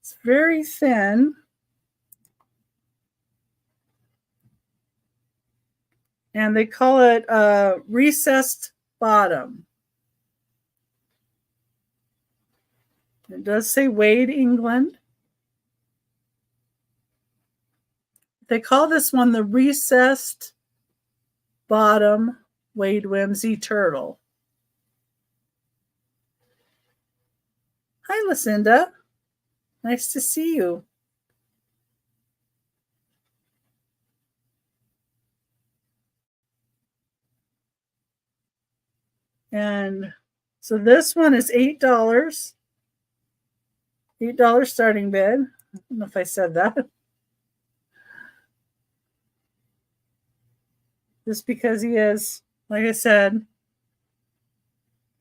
It's very thin. And they call it recessed bottom. It does say Wade, England. They call this one the recessed bottom Wade Whimsy turtle. Hi, Lucinda. Nice to see you. And so this one is $8. $8 starting bid. I don't know if I said that. Just because he is, like I said,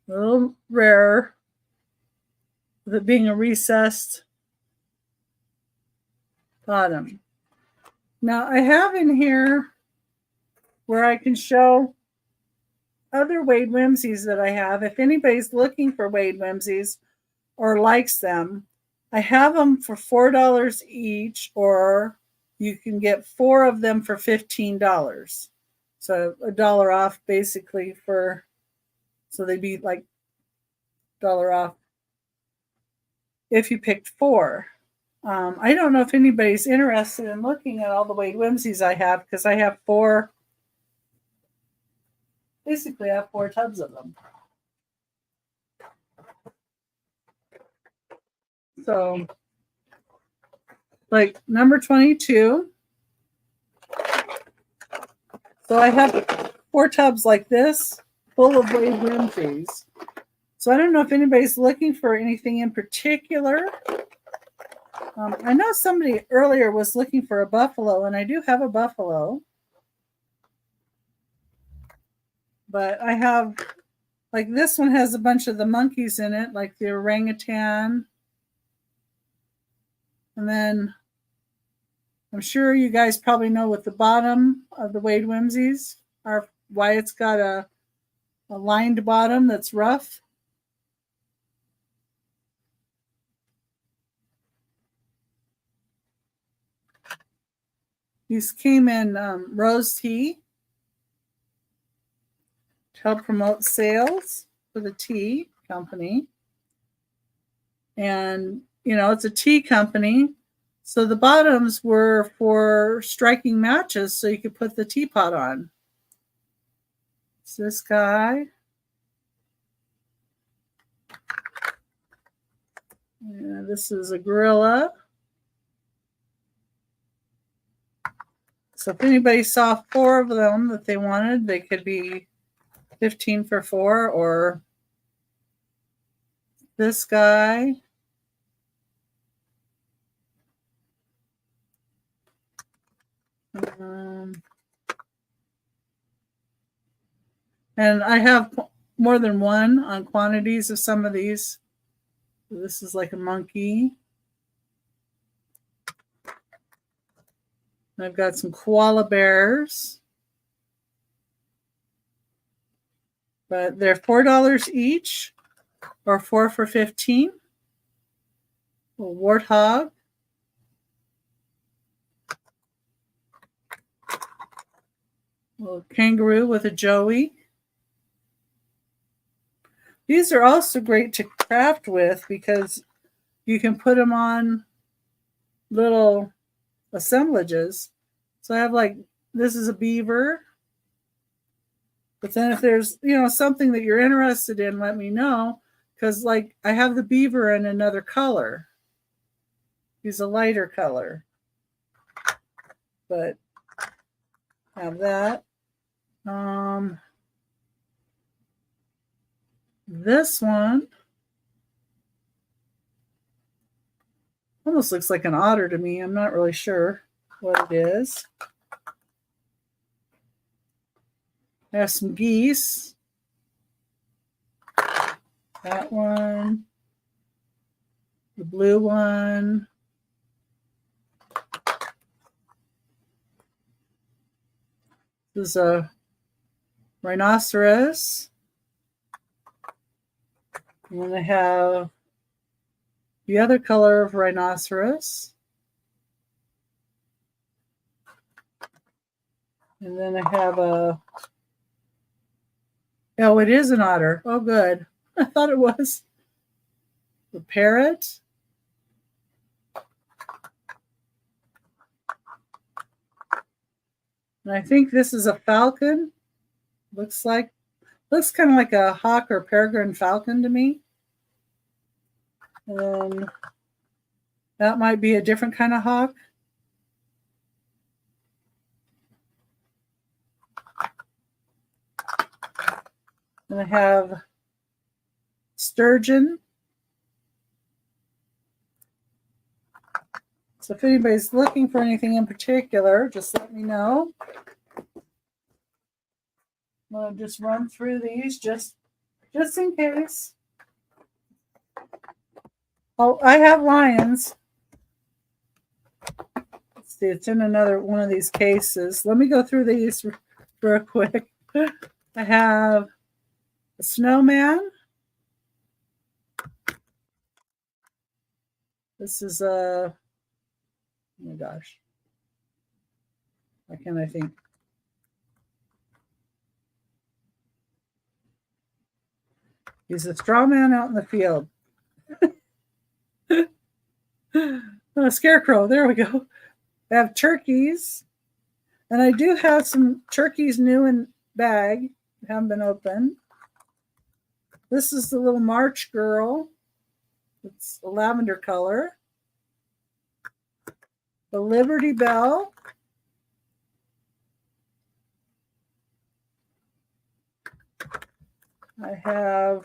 a little rarer, with it being a recessed bottom. Now I have in here where I can show other Wade Whimsies that I have. If anybody's looking for Wade Whimsies or likes them, I have them for $4 each, or you can get 4 of them for $15. So $1 off basically so they'd be like $1 off if you picked 4. I don't know if anybody's interested in looking at all the Wade Whimsies I have, because I have 4. Basically, I have 4 tubs of them. So, like number 22. So I have 4 tubs like this, full of Wade Whimsies. So I don't know if anybody's looking for anything in particular. I know somebody earlier was looking for a buffalo, and I do have a buffalo. But I have, like this one has a bunch of the monkeys in it, like the orangutan. And then I'm sure you guys probably know what the bottom of the Wade Whimsies are, why it's got a lined bottom that's rough. These came in rose tea to help promote sales for the tea company. And, you know, it's a tea company. So the bottoms were for striking matches so you could put the teapot on. It's this guy. Yeah, this is a gorilla. So if anybody saw 4 of them that they wanted, they could be 15 for 4, or this guy. And I have more than one on quantities of some of these. This is like a monkey. I've got some koala bears. But they're $4 each, or 4 for 15. A warthog. A little kangaroo with a joey. These are also great to craft with because you can put them on little assemblages. So I have like, this is a beaver. But then if there's, you know, something that you're interested in, let me know. Because like I have the beaver in another color. He's a lighter color. But I have that. This one almost looks like an otter to me. I'm not really sure what it is. I have some geese. That one. The blue one. This is a rhinoceros. And then I have the other color of rhinoceros. And then I have a Oh, it is an otter. Oh, good. I thought it was the parrot. And I think this is a falcon. Looks kind of like a hawk or peregrine falcon to me. And that might be a different kind of hawk. And I have sturgeon. So if anybody's looking for anything in particular, just let me know. I'll just run through these just in case. Oh, I have lions. Let's see, it's in another one of these cases. Let me go through these real quick. I have a snowman. This is a, oh my gosh. Why can't I think? He's a straw man out in the field. A scarecrow. There we go. I have turkeys. And I do have some turkeys new in bag. Haven't been opened. This is the little March girl. It's a lavender color. The Liberty Bell. I have,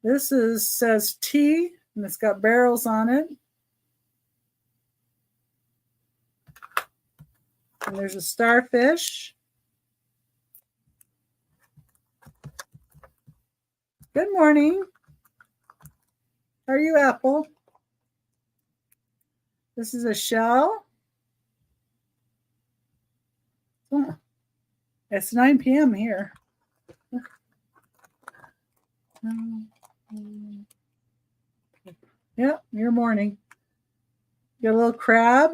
says tea, and it's got barrels on it. And there's a starfish. Good morning. How are you, Apple? This is a shell. Oh, it's 9 p.m. here. Yeah, your morning. Get a little crab.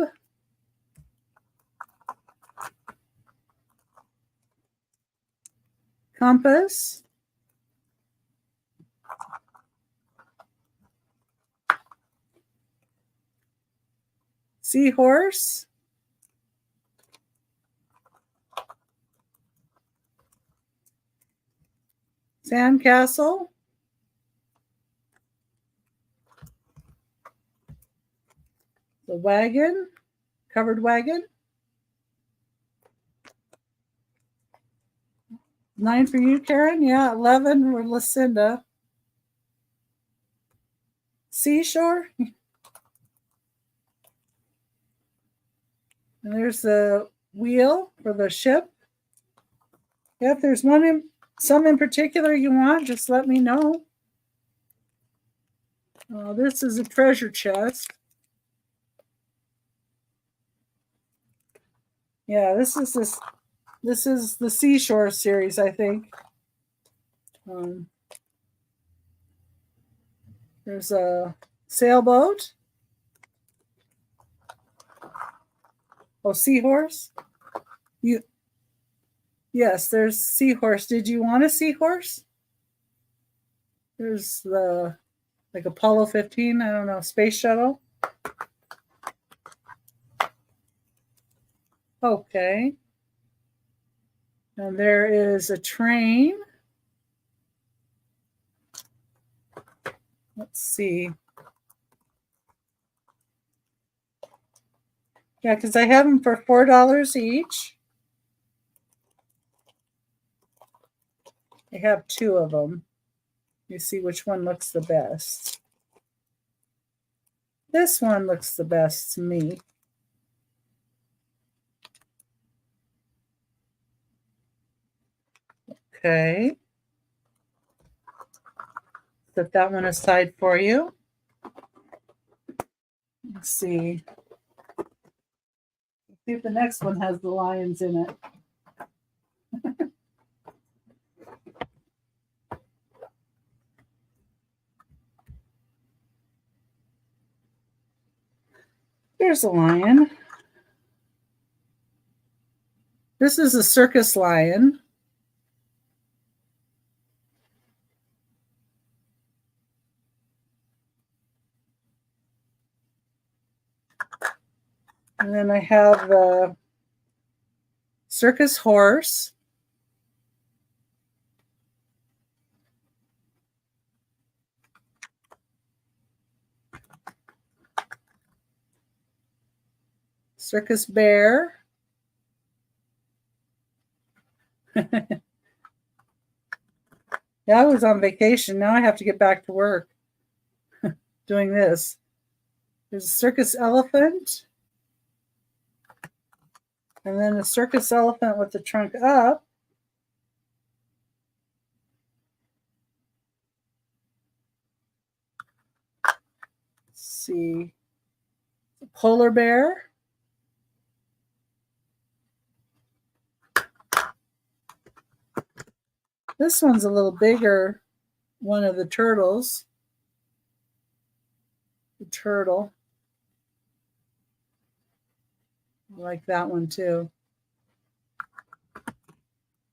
Compass. Seahorse. Sandcastle. The wagon, covered wagon. 9 for you, Karen. Yeah, 11 for Lucinda. Seashore. And there's the wheel for the ship. Yeah, if there's some in particular you want, just let me know. This is a treasure chest. Yeah, this is the Seashore series, I think. There's a sailboat. Oh, seahorse. Yes, there's seahorse. Did you want a seahorse? There's the like Apollo 15. I don't know, space shuttle. Okay. And there is a train. Let's see. Yeah, because I have them for $4 each. I have 2 of them. You see which one looks the best. This one looks the best to me. Okay. Set that one aside for you. Let's see. Let's see if the next one has the lions in it. There's a lion. This is a circus lion. And then I have the circus horse. Circus bear. Yeah, I was on vacation. Now I have to get back to work doing this. There's a circus elephant. And then a circus elephant with the trunk up. Let's see. A polar bear. This one's a little bigger, one of the turtles. The turtle. I like that one too.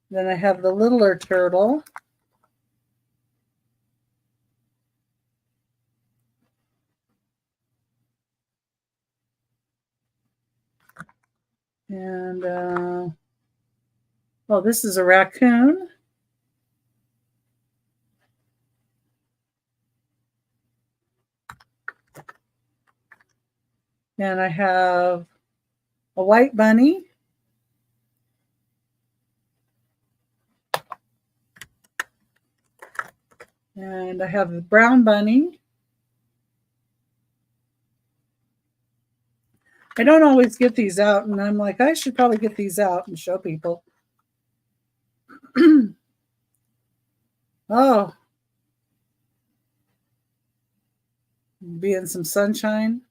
Then I have the littler turtle. And, oh, this is a raccoon. And I have a white bunny. And I have the brown bunny. I don't always get these out, and I'm like, I should probably get these out and show people. Oh, be in some sunshine.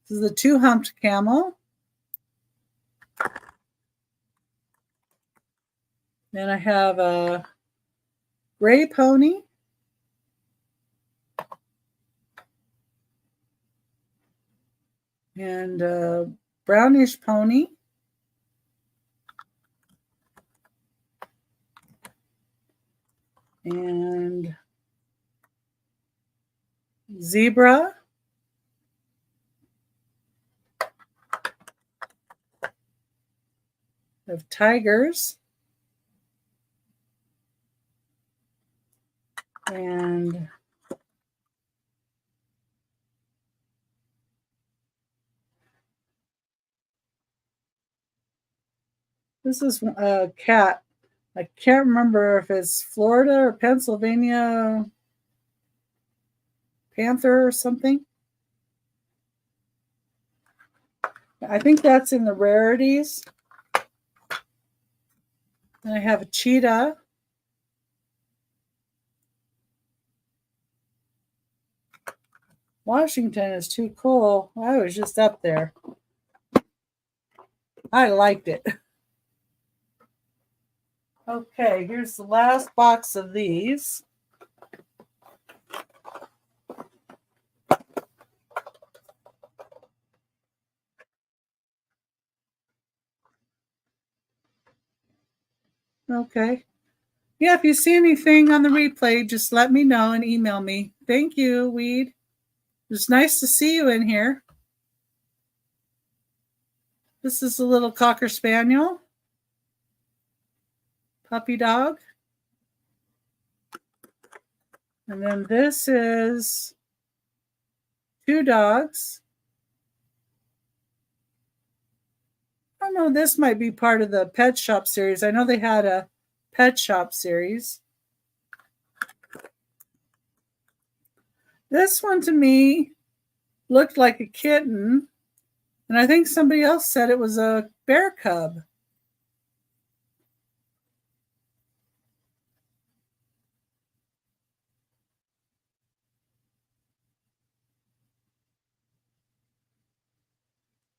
This is a two-humped camel. Then I have a gray pony. And a brownish pony. And zebra. Of tigers. And this is a cat. I can't remember if it's Florida or Pennsylvania panther or something. I think that's in the rarities. And I have a cheetah. Washington is too cool. I was just up there. I liked it. Okay, here's the last box of these. Okay. Yeah, if you see anything on the replay, just let me know and email me. Thank you, Weed. It's nice to see you in here. This is a little Cocker Spaniel. Puppy dog. And then this is two dogs. I don't know, this might be part of the Pet Shop series. I know they had a Pet Shop series. This one to me looked like a kitten, and I think somebody else said it was a bear cub.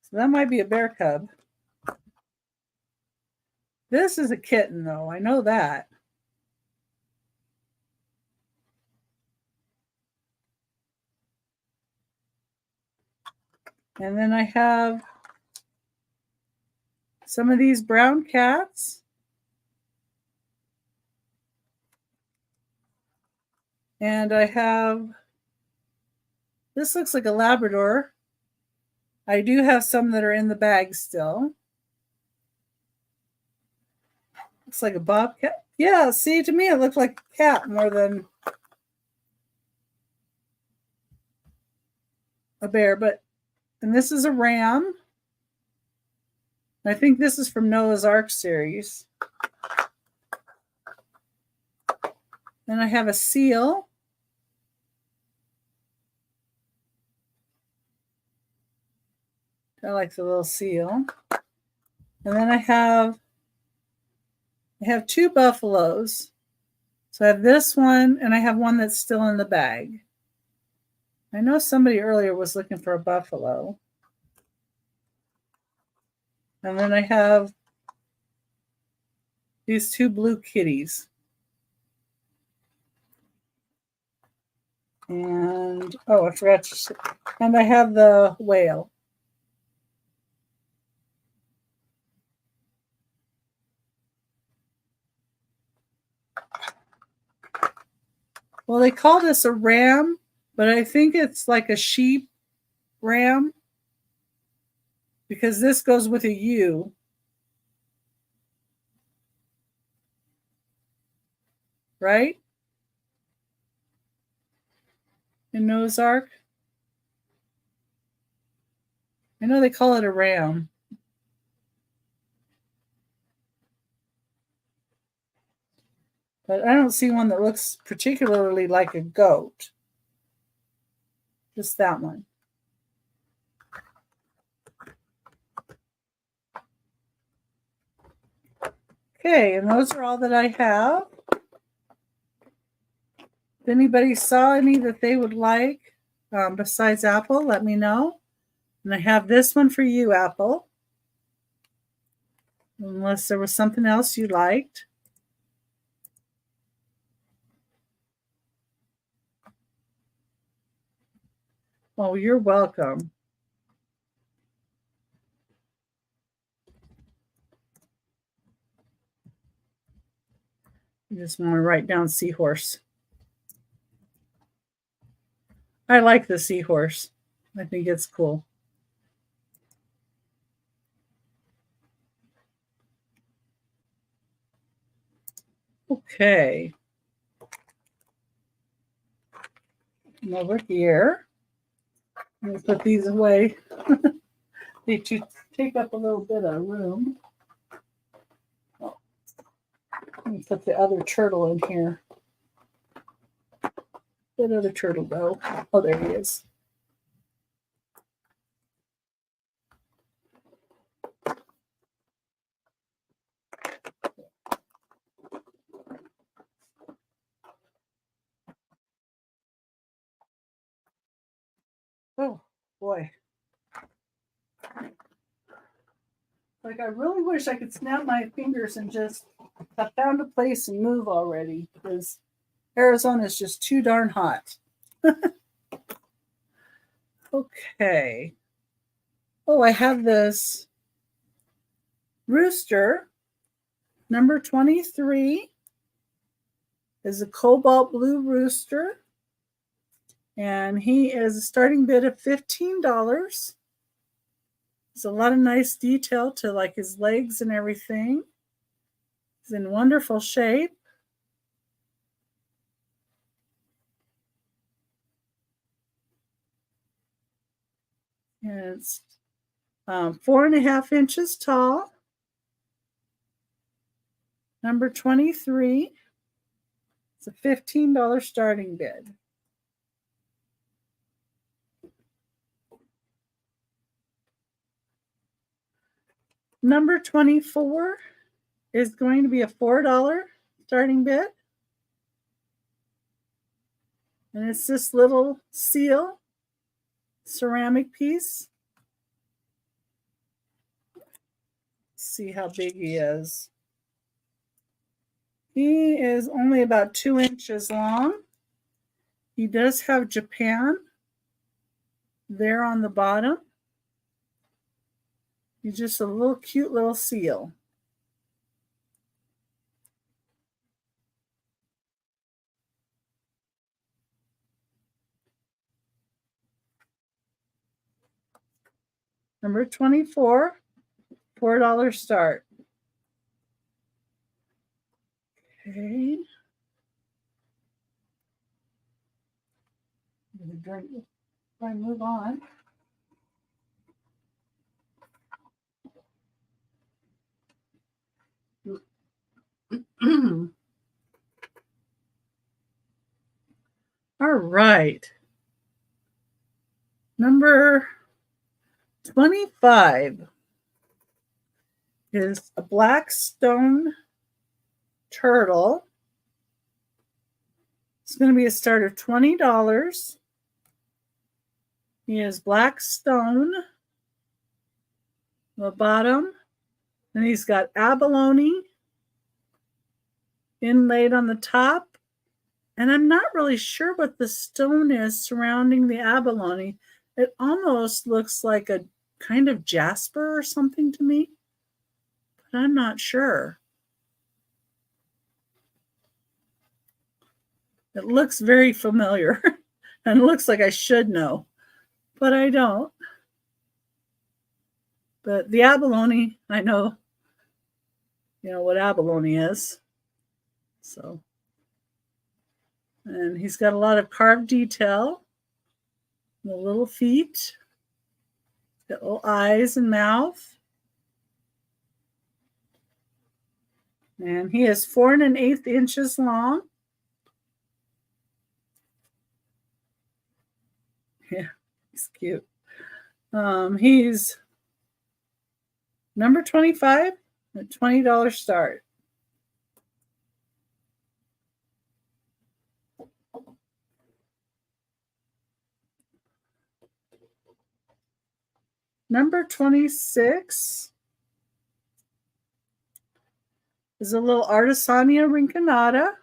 So that might be a bear cub. This is a kitten, though. I know that. And then I have some of these brown cats. And I have, this looks like a Labrador. I do have some that are in the bag still. Looks like a bobcat. Yeah, see, to me it looked like a cat more than a bear. And this is a ram. I think this is from Noah's Ark series. Then I have a seal. I like the little seal. And then I have two buffaloes. So I have this one, and I have one that's still in the bag. I know somebody earlier was looking for a buffalo. And then I have these two blue kitties. And, oh, I forgot to say, and I have the whale. Well, they call this a ram, but I think it's like a sheep ram because this goes with a U. Right? In Noah's Ark. I know they call it a ram. But I don't see one that looks particularly like a goat. Just that one. Okay, and those are all that I have. If anybody saw any that they would like besides Apple, let me know. And I have this one for you, Apple. Unless there was something else you liked. Oh, you're welcome. I just want to write down seahorse. I like the seahorse. I think it's cool. Okay. And over here, I'm going to put these away. They take up a little bit of room. Oh. Let me put the other turtle in here. Where'd the other turtle go? Oh, there he is. Oh, boy. Like, I really wish I could snap my fingers and just have found a place and move already because Arizona is just too darn hot. Okay. Oh, I have this rooster. Number 23 is a cobalt blue rooster. And he is a starting bid of $15. There's a lot of nice detail to like his legs and everything. He's in wonderful shape. And it's 4.5 inches tall. Number 23. It's a $15 starting bid. Number 24 is going to be a $4 starting bid. And it's this little seal ceramic piece. Let's see how big he is. He is only about 2 inches long. He does have Japan there on the bottom. He's just a little cute little seal. Number 24, $4 start. Okay. I move on. All right. Number 25 is a black stone turtle. It's going to be a start of $20. He is black stone, the bottom, and he's got abalone inlaid on the top. And I'm not really sure what the stone is surrounding the abalone. It almost looks like a kind of jasper or something to me, but I'm not sure. It looks very familiar and it looks like I should know, but I don't. But the abalone, I know, what abalone is. So, and he's got a lot of carved detail. The little feet, the little eyes and mouth. And he is 4 1/8 inches long. Yeah, he's cute. He's number 25, a $20 start. Number 26 is a little Artesania rinconata.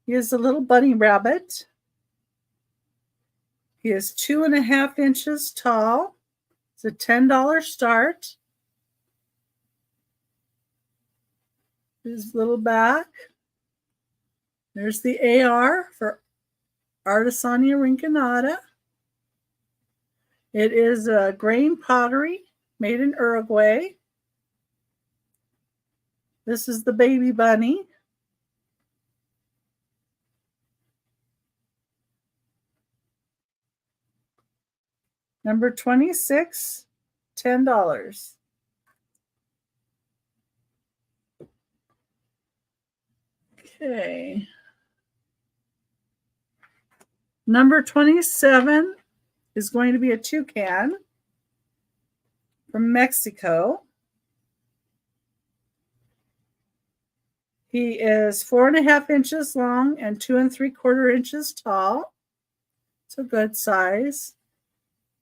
He is a little bunny rabbit. He is 2 1/2 inches tall. It's a $10 start. His little back. There's the AR for Artesania rinconata. It is a grain pottery made in Uruguay. This is the baby bunny. Number 26, $10. Okay. Number 27 is going to be a toucan from Mexico. He is 4 1/2 inches long and 2 3/4 inches tall. It's a good size.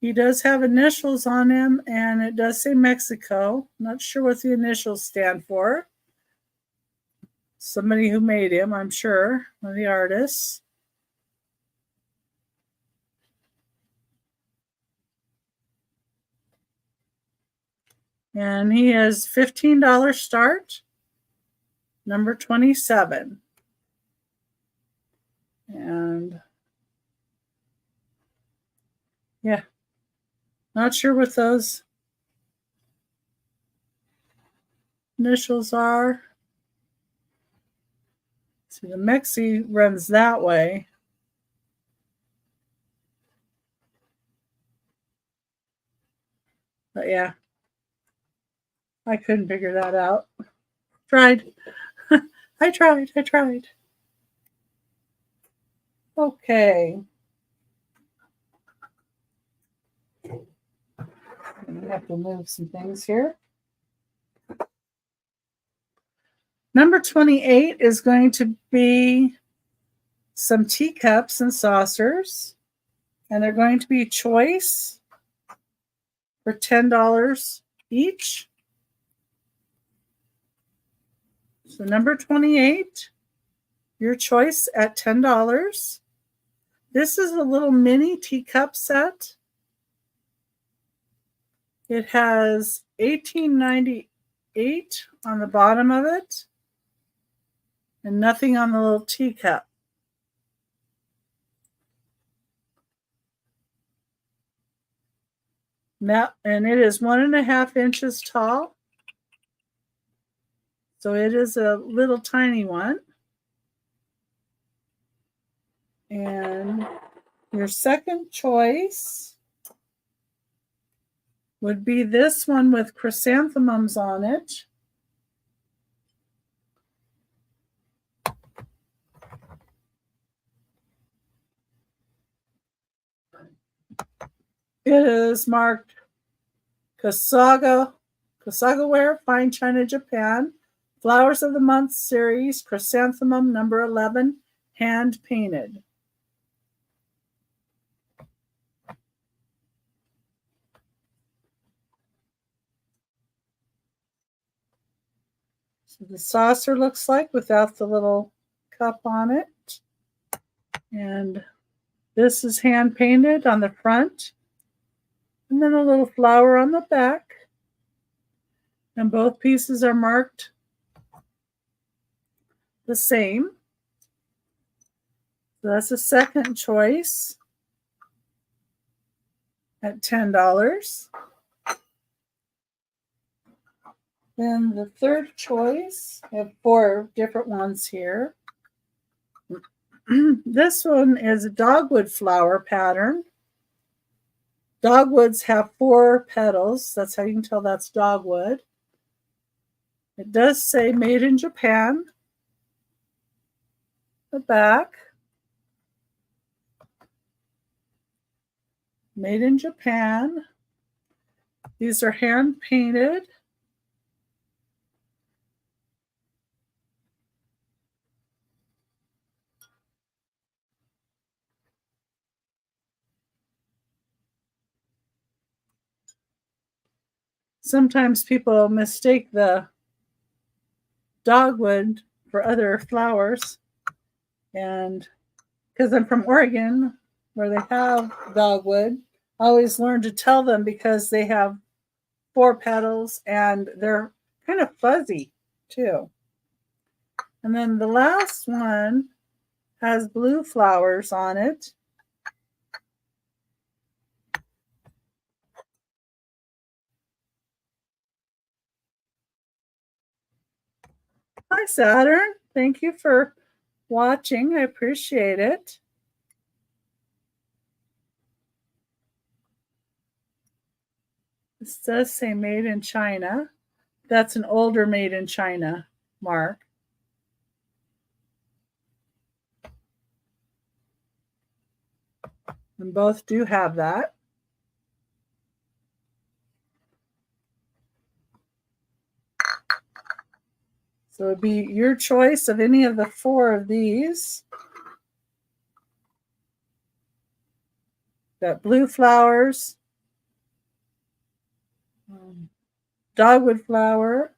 He does have initials on him, and it does say Mexico. Not sure what the initials stand for. Somebody who made him, I'm sure, one of the artists. And he has $15 start, number 27. And yeah, not sure what those initials are. See, the Mexi runs that way. But yeah, I couldn't figure that out. Tried. I tried. Okay. I have to move some things here. Number 28 is going to be some teacups and saucers, and they're going to be choice for $10 each. So number 28, your choice at $10. This is a little mini teacup set. It has $18.98 on the bottom of it and nothing on the little teacup. And it is 1.5 inches tall. So it is a little tiny one. And your second choice would be this one with chrysanthemums on it. It is marked Kasagaware Fine China Japan Flowers of the Month Series Chrysanthemum number 11 hand painted. So the saucer looks like without the little cup on it. And this is hand painted on the front. And then a little flower on the back. And both pieces are marked the same. So that's the second choice at $10. Then the third choice, I have 4 different ones here. This one is a dogwood flower pattern. Dogwoods have 4 petals. That's how you can tell that's dogwood. It does say made in Japan. The back. Made in Japan. These are hand painted. Sometimes people mistake the dogwood for other flowers. And because I'm from Oregon, where they have dogwood, I always learn to tell them because they have 4 petals and they're kind of fuzzy too. And then the last one has blue flowers on it. Hi, Saturn. Thank you for watching. I appreciate it. This does say made in China. That's an older made in China mark. And both do have that. So it'd be your choice of any of the 4 of these. Got blue flowers, dogwood flower,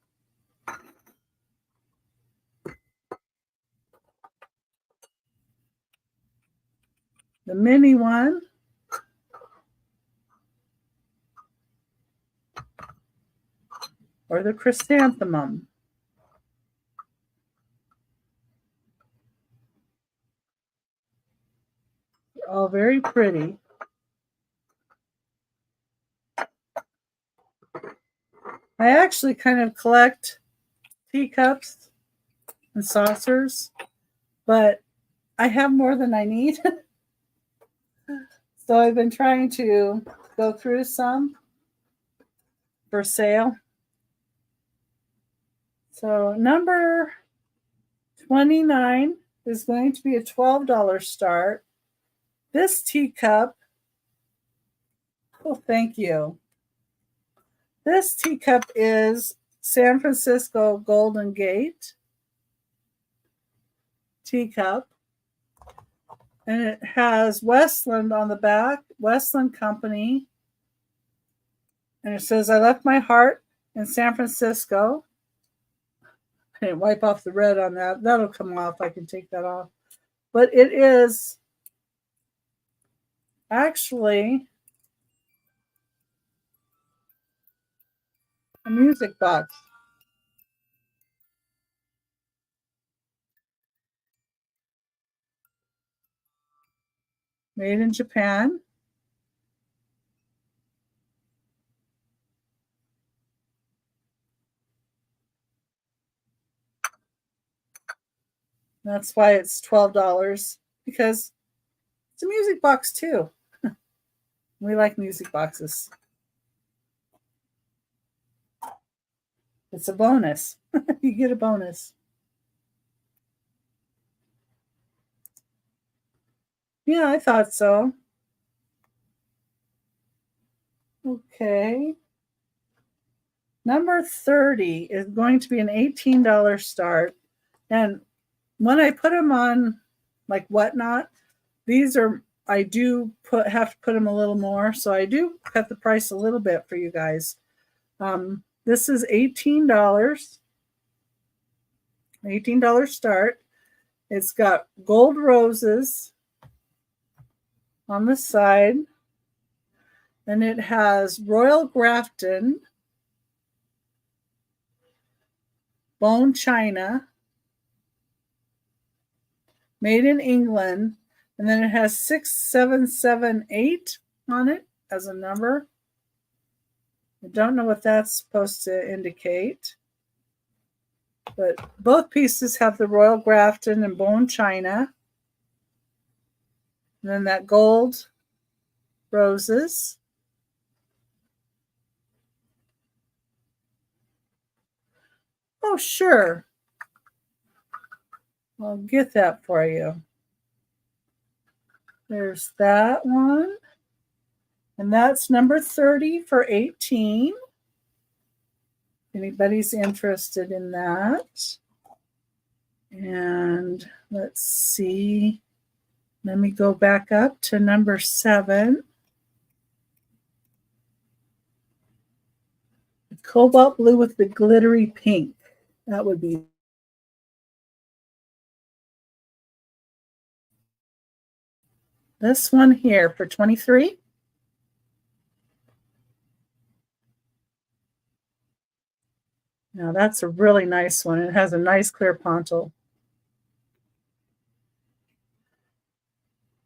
the mini one, or the chrysanthemum. All very pretty. I actually kind of collect teacups and saucers, but I have more than I need. So I've been trying to go through some for sale. So number 29 is going to be a $12 start. This teacup, oh, thank you. This teacup is San Francisco Golden Gate teacup. And it has Westland on the back, Westland Company. And it says, I left my heart in San Francisco. I didn't wipe off the red on that. That'll come off. I can take that off. But it is actually a music box. Made in Japan. That's why it's $12, because it's a music box too. We like music boxes. It's a bonus. You get a bonus. Yeah, I thought so. Okay. Number 30 is going to be an $18 start. And when I put them on like Whatnot, these are, I do have to put them a little more. So I do cut the price a little bit for you guys. This is $18. $18 start. It's got gold roses on the side. And it has Royal Grafton, bone china, made in England. And then it has 6778 on it as a number. I don't know what that's supposed to indicate. But both pieces have the Royal Grafton and bone china. And then that gold roses. Oh, sure. I'll get that for you. There's that one. And that's number 30 for 18. Anybody's interested in that. And let's see. Let me go back up to number 7. The cobalt blue with the glittery pink. That would be this one here for 23. Now that's a really nice one. It has a nice clear pontil.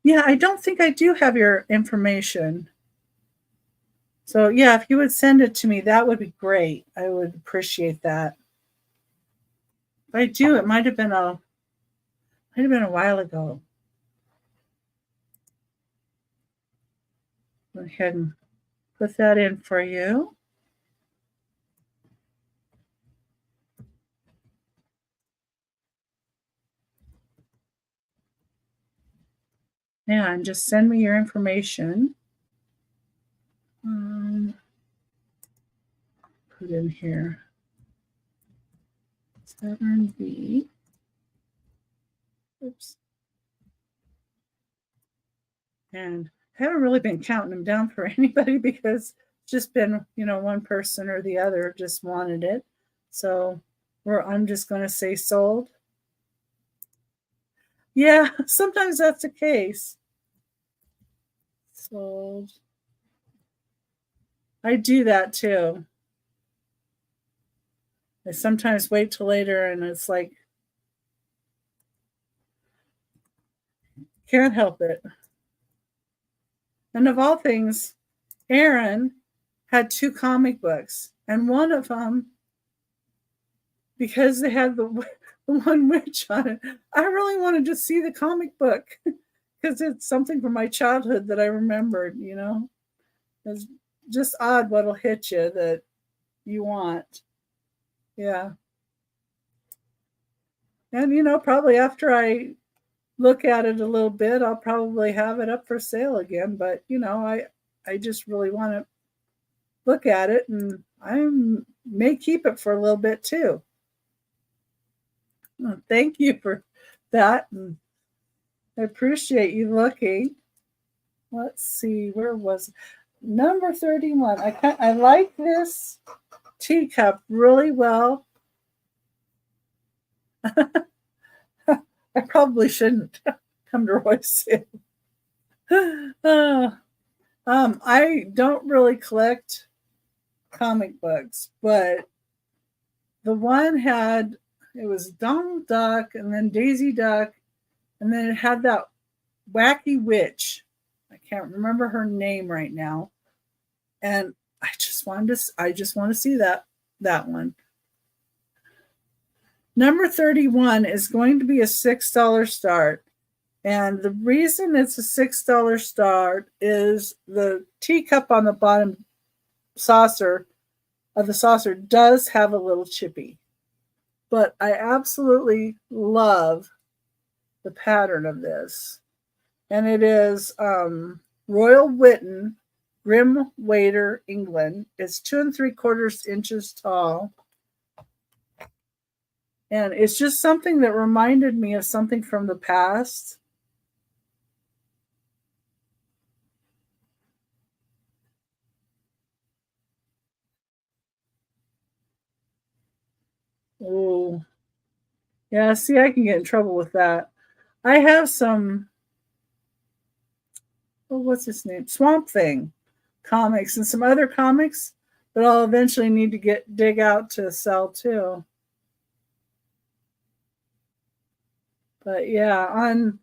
Yeah, I don't think I do have your information. So yeah, if you would send it to me, that would be great. I would appreciate that. If I do, it might have been a while ago. Go ahead and put that in for you. Yeah, and just send me your information. Put in here 7B. Oops. And I haven't really been counting them down for anybody because it's just been, one person or the other just wanted it. So I'm just going to say sold. Yeah, sometimes that's the case. Sold. I do that too. I sometimes wait till later and it's like, can't help it. And of all things, Aaron had 2 comic books, and one of them, because they had the one witch on it, I really wanted to see the comic book because it's something from my childhood that I remembered. It's just odd what'll hit you that you want. Yeah. And probably after I look at it a little bit, I'll probably have it up for sale again. But I just really want to look at it, and I may keep it for a little bit too. Well, thank you for that, and I appreciate you looking. Let's see, where was it? Number 31. I like this teacup really well. I probably shouldn't come to Roy's sale. I don't really collect comic books, but the one it was Donald Duck and then Daisy Duck, and then it had that wacky witch. I can't remember her name right now. And I just want to see that one. Number 31 is going to be a $6 start. And the reason it's a $6 start is the teacup on the bottom saucer of the saucer does have a little chippy. But I absolutely love the pattern of this. And it is Royal Witten, Grim Waiter, England. It's 2 3/4 inches tall. And it's just something that reminded me of something from the past. Oh, yeah, see, I can get in trouble with that. I have some, what's his name? Swamp Thing comics and some other comics that I'll eventually need to dig out to sell too. But yeah, on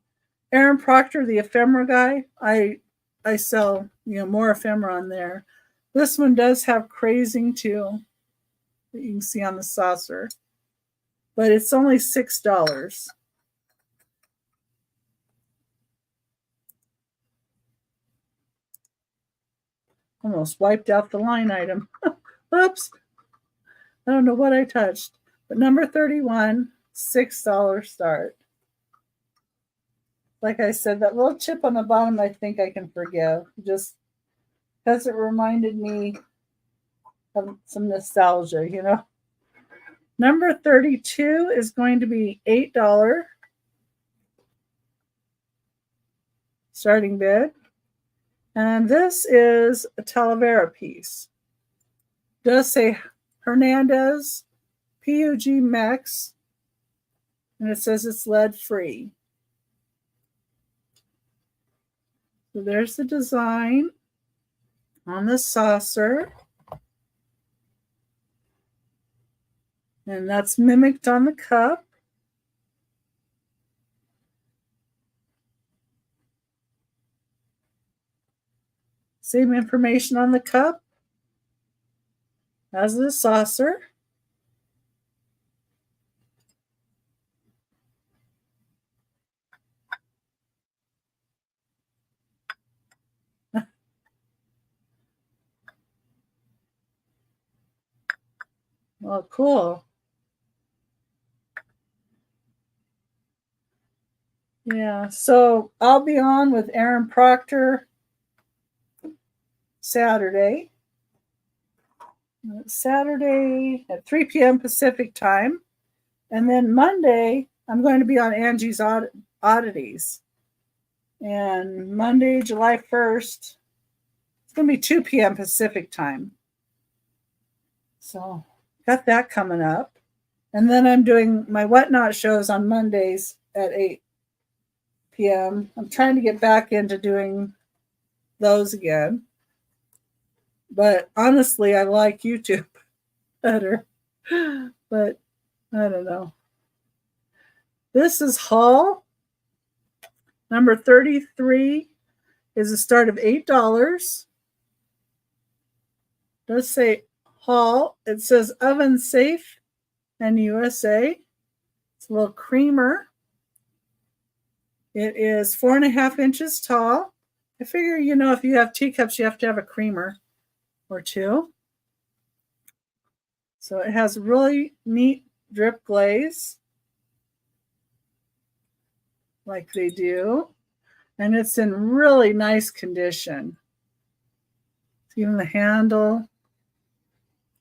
Aaron Proctor, the ephemera guy, I sell more ephemera on there. This one does have crazing too, that you can see on the saucer, but it's only $6. Almost wiped out the line item. Oops. I don't know what I touched. But number 31, $6 start. Like I said, that little chip on the bottom, I think I can forgive. Just because it reminded me of some nostalgia, Number 32 is going to be $8 starting bid. And this is a Talavera piece. It does say Hernandez PUG Mex, and it says it's lead free. So there's the design on the saucer. And that's mimicked on the cup. Same information on the cup as the saucer. Well, cool. Yeah, so I'll be on with Aaron Proctor Saturday at 3 p.m. Pacific time. And then Monday, I'm going to be on Angie's Oddities. And Monday, July 1st, it's going to be 2 p.m. Pacific time. So got that coming up. And then I'm doing my Whatnot shows on Mondays at 8 p.m. I'm trying to get back into doing those again. But honestly, I like YouTube better. But I don't know. This is Hall. Number 33 is a start of $8. It does say Hall. It says oven safe and USA. It's a little creamer. It is 4.5 inches tall. I figure, if you have teacups, you have to have a creamer or two. So it has really neat drip glaze, like they do. And it's in really nice condition. Even the handle,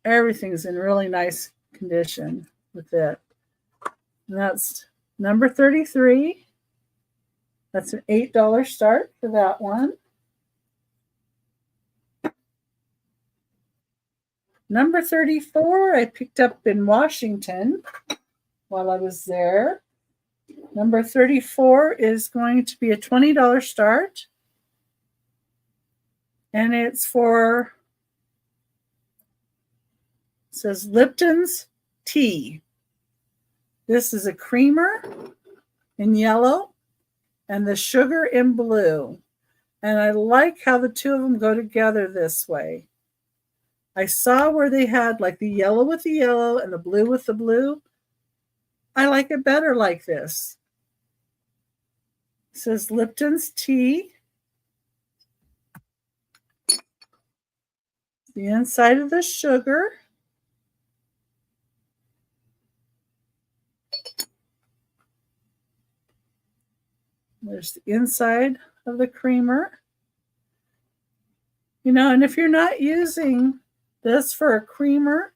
everything's in really nice condition with it. And that's number 33. That's an $8 start for that one. Number 34, I picked up in Washington while I was there. Number 34 is going to be a $20 start. And it's it says Lipton's Tea. This is a creamer in yellow and the sugar in blue. And I like how the two of them go together this way. I saw where they had like the yellow with the yellow and the blue with the blue. I like it better like this. It says Lipton's tea. The inside of the sugar. There's the inside of the creamer. You know, and if you're not using this for a creamer,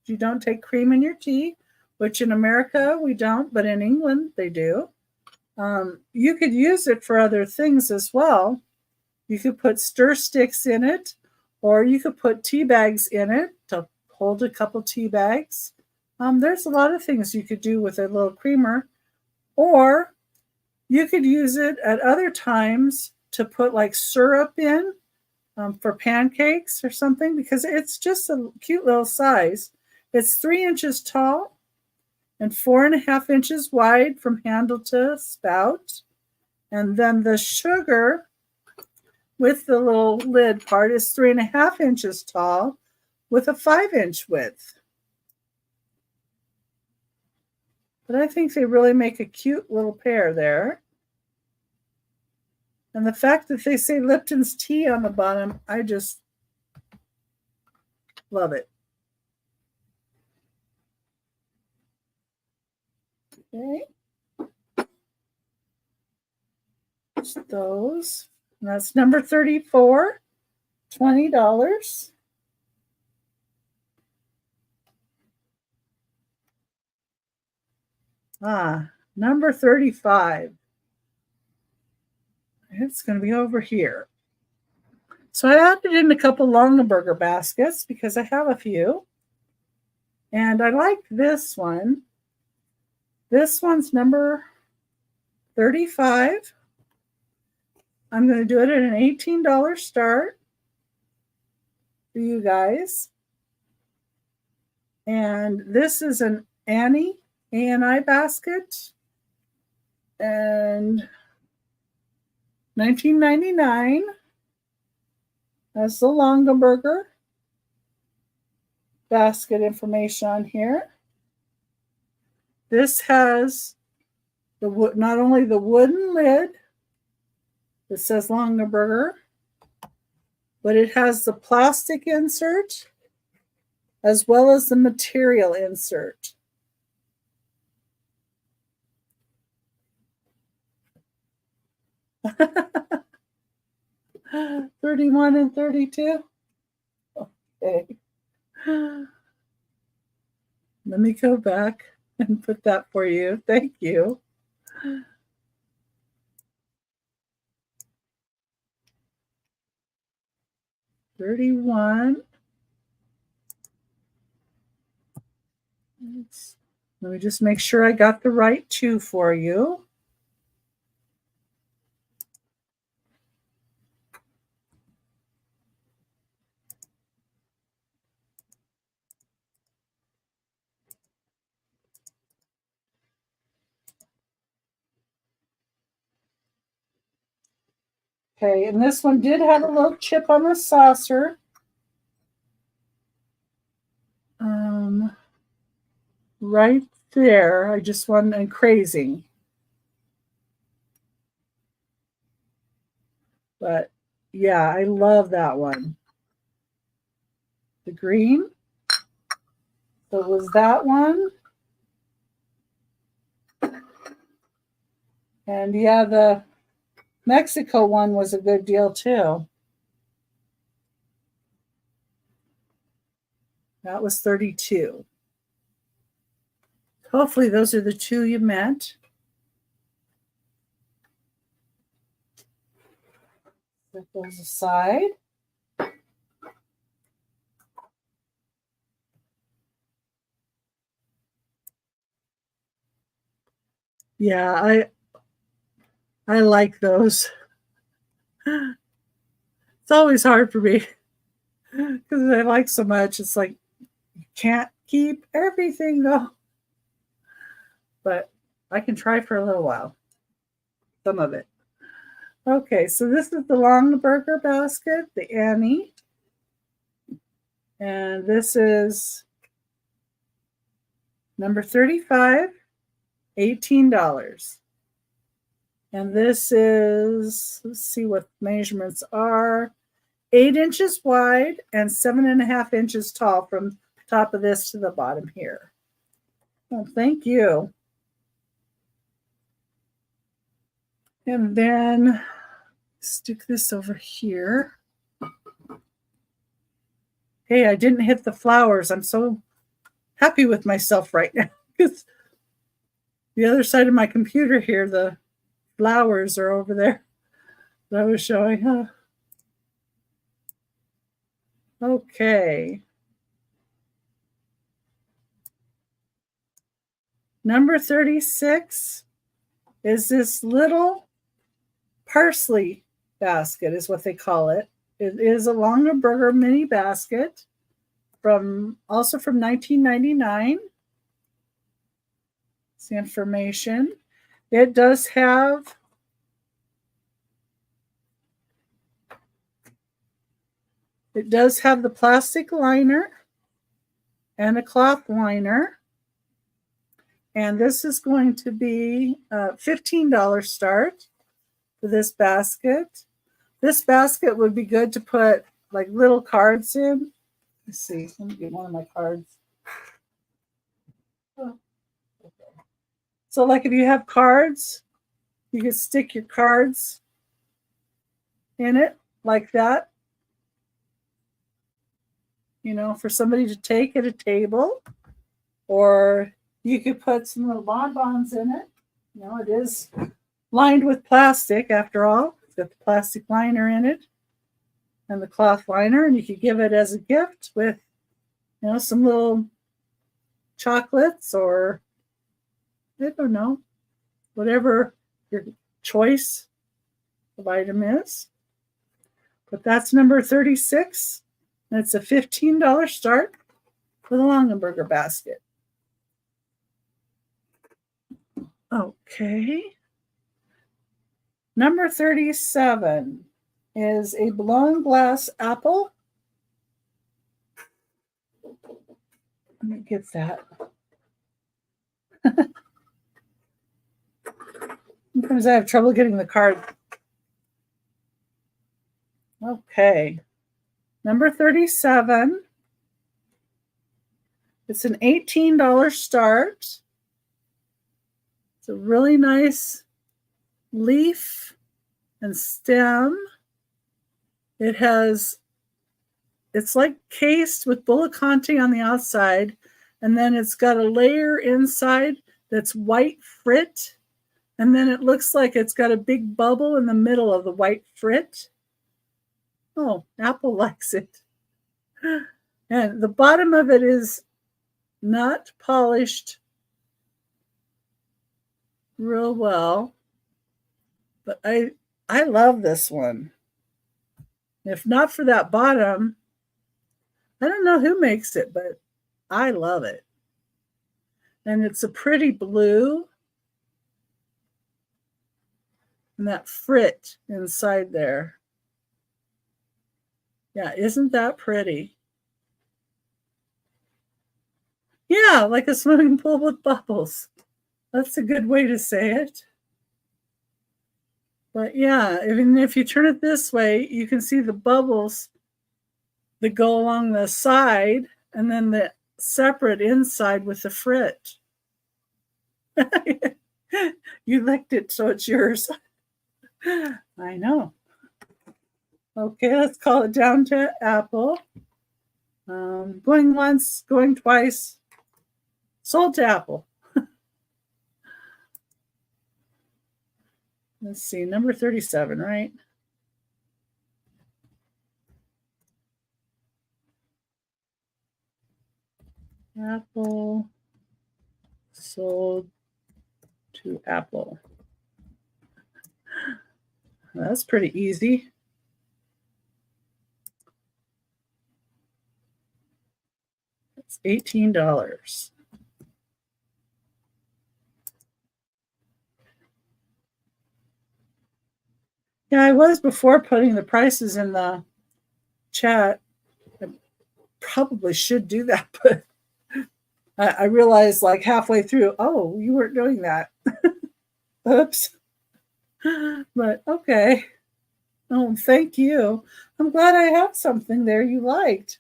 you don't take cream in your tea, which in America we don't, but in England they do. You could use it for other things as well. You could put stir sticks in it, or you could put tea bags in it to hold a couple tea bags. There's a lot of things you could do with a little creamer, or you could use it at other times to put like syrup in for pancakes or something, because it's just a cute little size. It's 3 inches tall and 4.5 inches wide from handle to spout. And then the sugar with the little lid part is 3.5 inches tall with a 5-inch width. But I think they really make a cute little pair there. And the fact that they say Lipton's tea on the bottom, I just love it. Okay. Just those. And that's number 34, $20. Number 35. It's going to be over here. So I added in a couple Longaberger baskets because I have a few. And I like this one. This one's number 35. I'm going to do it at an $18 start for you guys. And this is an Annie A&I basket. And $19.99. That's the Longaberger basket information on here. This has the not only the wooden lid that says Longaberger, but it has the plastic insert as well as the material insert. $31 and $32. Okay. Let me go back and put that for you. Thank you. $31. Let me just make sure I got the right two for you. Okay, and this one did have a little chip on the saucer. Right there. I just went and crazy. But yeah, I love that one. The green. So it was that one. And yeah, the Mexico one was a good deal too. That was 32. Hopefully those are the two you meant. Set those aside. Yeah, I like those. It's always hard for me because I like so much. It's like you can't keep everything though. But I can try for a little while. Some of it. Okay, so this is the Longaberger basket, the Annie. And this is number 35. $18. And this is, let's see what measurements are, 8 inches wide and 7.5 inches tall from the top of this to the bottom here. Well, thank you. And then stick this over here. Hey, I didn't hit the flowers. I'm so happy with myself right now because the other side of my computer here, the flowers are over there that I was showing. Huh? Okay. Number 36 is this little parsley basket is what they call it. It is a Longaberger mini basket also from 1999. It's the information. It does have the plastic liner and a cloth liner. And this is going to be a $15 start for this basket. This basket would be good to put like little cards in. Let's see, let me get one of my cards. Oh, okay. So like if you have cards, you can stick your cards in it like that, you know, for somebody to take at a table. Or you could put some little bonbons in it. You know, it is lined with plastic after all. It's got the plastic liner in it and the cloth liner, and you could give it as a gift with, you know, some little chocolates or, I don't know, whatever your choice of item is. But that's number 36. And it's a $15 start for the Longaberger basket. Okay. Number 37 is a blown glass apple. Let me get that. Sometimes I have trouble getting the card. Okay. Number 37. It's an $18 start. It's a really nice leaf and stem. It's like cased with Bullacante on the outside, and then it's got a layer inside that's white frit, and then it looks like it's got a big bubble in the middle of the white frit. Oh, Apple likes it. And the bottom of it is not polished real well, but I love this one. If not for that bottom, I don't know who makes it, but I love it. And it's a pretty blue. And that frit inside there. Yeah, isn't that pretty? Yeah, like a swimming pool with bubbles. That's a good way to say it. But yeah, even if you turn it this way, you can see the bubbles that go along the side and then the separate inside with the frit. You licked it, so it's yours. I know. Okay, let's call it down to Apple. Going once, going twice. Sold to Apple. Let's see, number 37, right? Apple sold to Apple. That's pretty easy. It's $18. Yeah, I was before putting the prices in the chat. I probably should do that, but I realized like halfway through, oh, you weren't doing that. Oops. But okay. Oh, thank you. I'm glad I have something there you liked.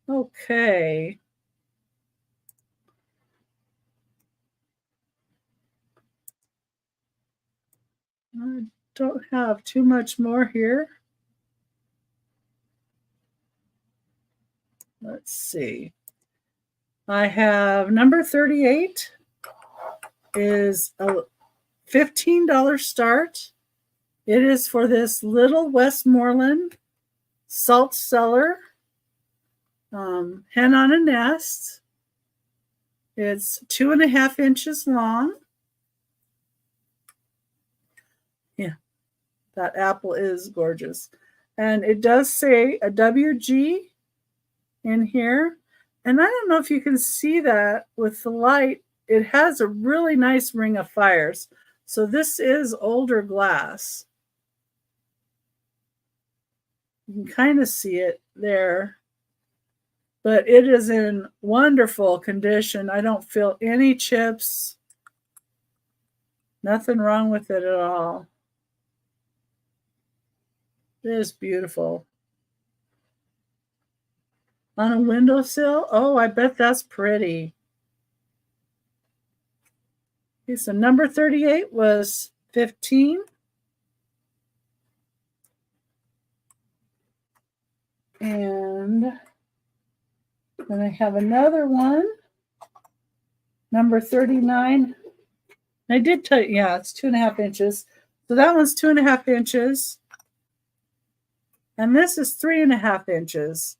Okay. I don't have too much more here. Let's see. I have number 38 is a $15 start. It is for this Little Westmoreland salt cellar, hen on a nest. It's 2.5 inches long. Yeah, that apple is gorgeous. And it does say a WG in here. And I don't know if you can see that with the light. It has a really nice ring of fires. So this is older glass. You can kind of see it there. But it is in wonderful condition. I don't feel any chips. Nothing wrong with it at all. It is beautiful. On a windowsill? Oh, I bet that's pretty. Okay, so number 38 was 15. And then I have another one, number 39. I did tell you, yeah, it's 2.5 inches. So that one's 2.5 inches. And this is 3.5 inches.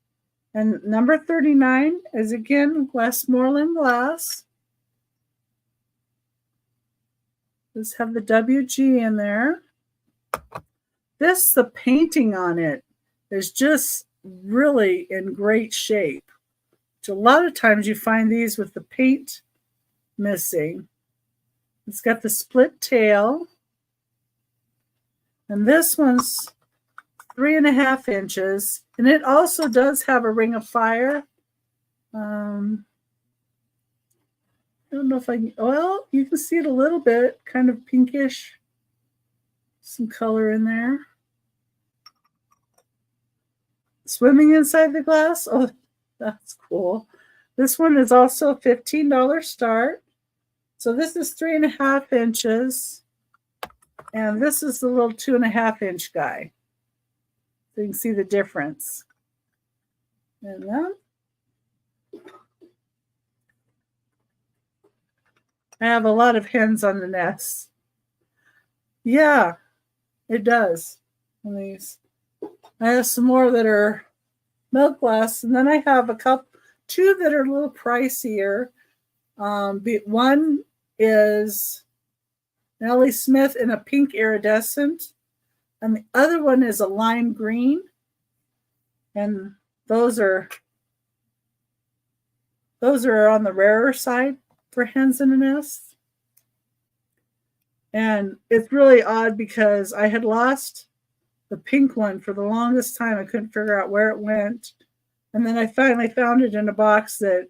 And number 39 is again Westmoreland glass. Let's have the WG in there. The painting on it is just really in great shape. So a lot of times you find these with the paint missing. It's got the split tail. And this one's 3.5 inches. And it also does have a ring of fire. I don't know if I can, well, you can see it a little bit, kind of pinkish. Some color in there. Swimming inside the glass. Oh, that's cool. This one is also a $15 start. So this is 3.5 inches. And this is the little 2.5 inch guy. So you can see the difference. And then I have a lot of hens on the nest. Yeah, it does. And these. I have some more that are milk glass, and then I have two that are a little pricier. One is Nellie Smith in a pink iridescent, and the other one is a lime green. And those are on the rarer side for hens in a nest. And it's really odd because I had lost the pink one for the longest time. I couldn't figure out where it went. And then I finally found it in a box that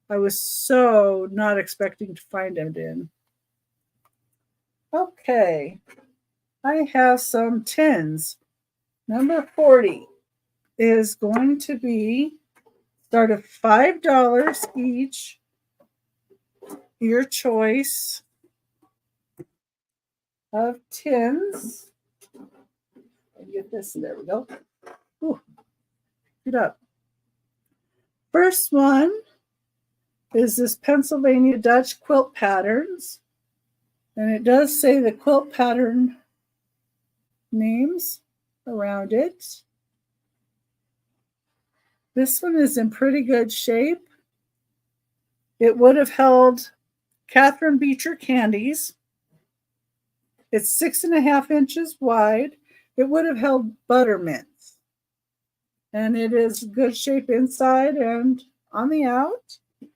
I was so not expecting to find it in. Okay, I have some tins. Number 40 is going to be start at $5 each. Your choice of tins. Get this, there we go. Ooh, get up. First one is this Pennsylvania Dutch quilt patterns. And it does say the quilt pattern names around it. This one is in pretty good shape. It would have held Catherine Beecher candies. It's 6.5 inches wide. It would have held buttermints. And it is good shape inside and on the out. A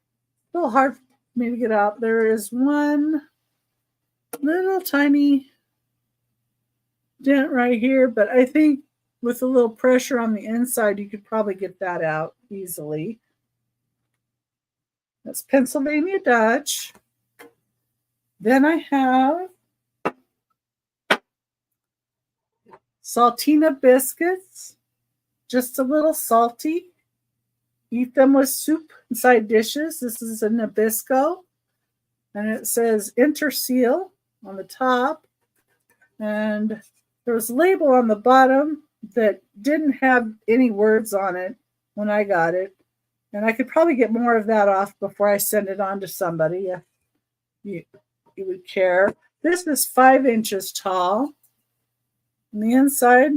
little hard for me to get out. There is one little tiny dent right here, but I think with a little pressure on the inside, you could probably get that out easily. That's Pennsylvania Dutch. Then I have Saltina biscuits, just a little salty. Eat them with soup and side dishes. This is a Nabisco, and it says Interseal on the top. And there was a label on the bottom that didn't have any words on it when I got it. And I could probably get more of that off before I send it on to somebody if you would care. This is 5 inches tall. And the inside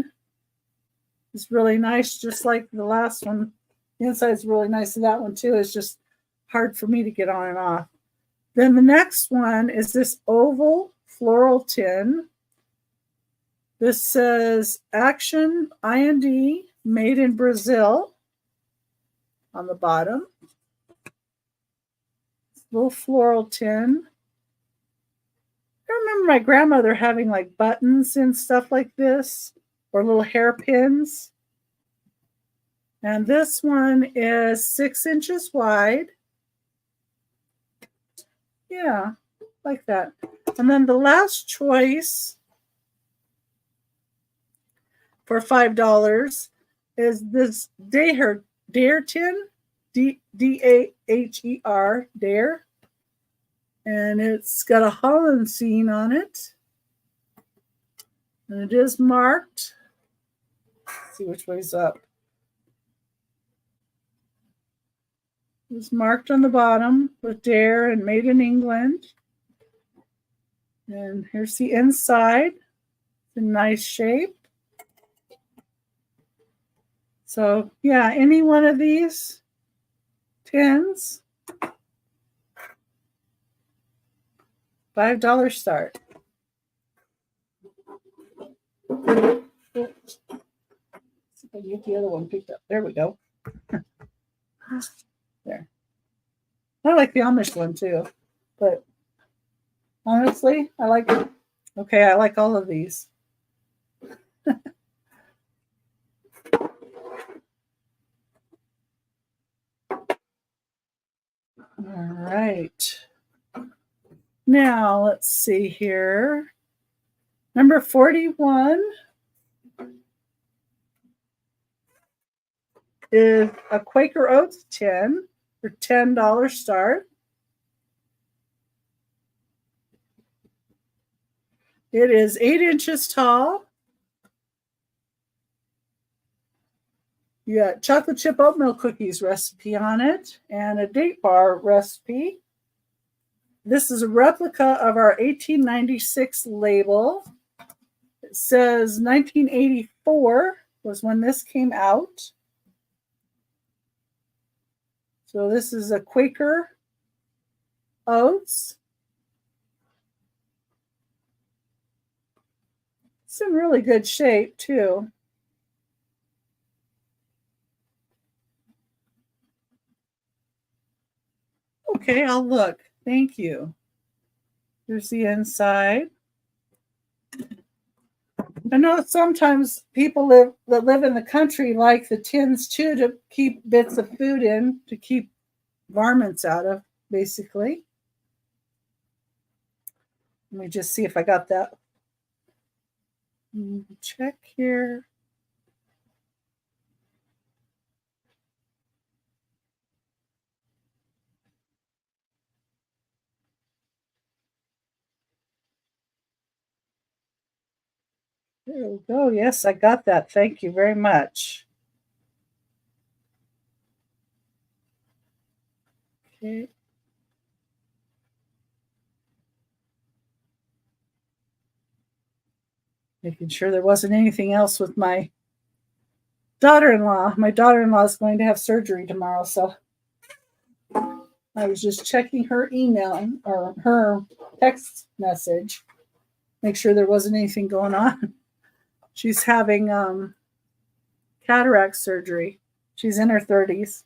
is really nice, just like the last one. The inside is really nice, and that one too is just hard for me to get on and off. Then the next one is this oval floral tin. This says Action IND, made in Brazil on the bottom. Little floral tin. I remember my grandmother having like buttons and stuff like this, or little hairpins. And this one is 6 inches wide. Yeah, like that. And then the last choice for $5 is this Daher tin, D-A-H-E-R, Daher. And it's got a Hollandsine on it. And it is marked. Let's see which way's up. It's marked on the bottom with Daher and made in England. And here's the inside. It's a nice shape. So yeah, any one of these tins, $5 start. See if I can get the other one picked up. There we go. There. I like the Amish one too, but honestly, I like all of these. All right. Now let's see here. Number 41 is a Quaker Oats tin for $10 start. It is 8 inches tall. You got chocolate chip oatmeal cookies recipe on it and a date bar recipe. This is a replica of our 1896 label. It says 1984 was when this came out. So this is a Quaker Oats. It's in really good shape too. Okay, I'll look. Thank you. Here's the inside. I know sometimes people that live in the country like the tins too to keep bits of food in, to keep varmints out of, basically. Let me just see if I got that. Check here. There we go. Yes, I got that. Thank you very much. Okay. Making sure there wasn't anything else with my daughter-in-law. My daughter-in-law is going to have surgery tomorrow, so I was just checking her email or her text message, make sure there wasn't anything going on. She's having cataract surgery. She's in her 30s.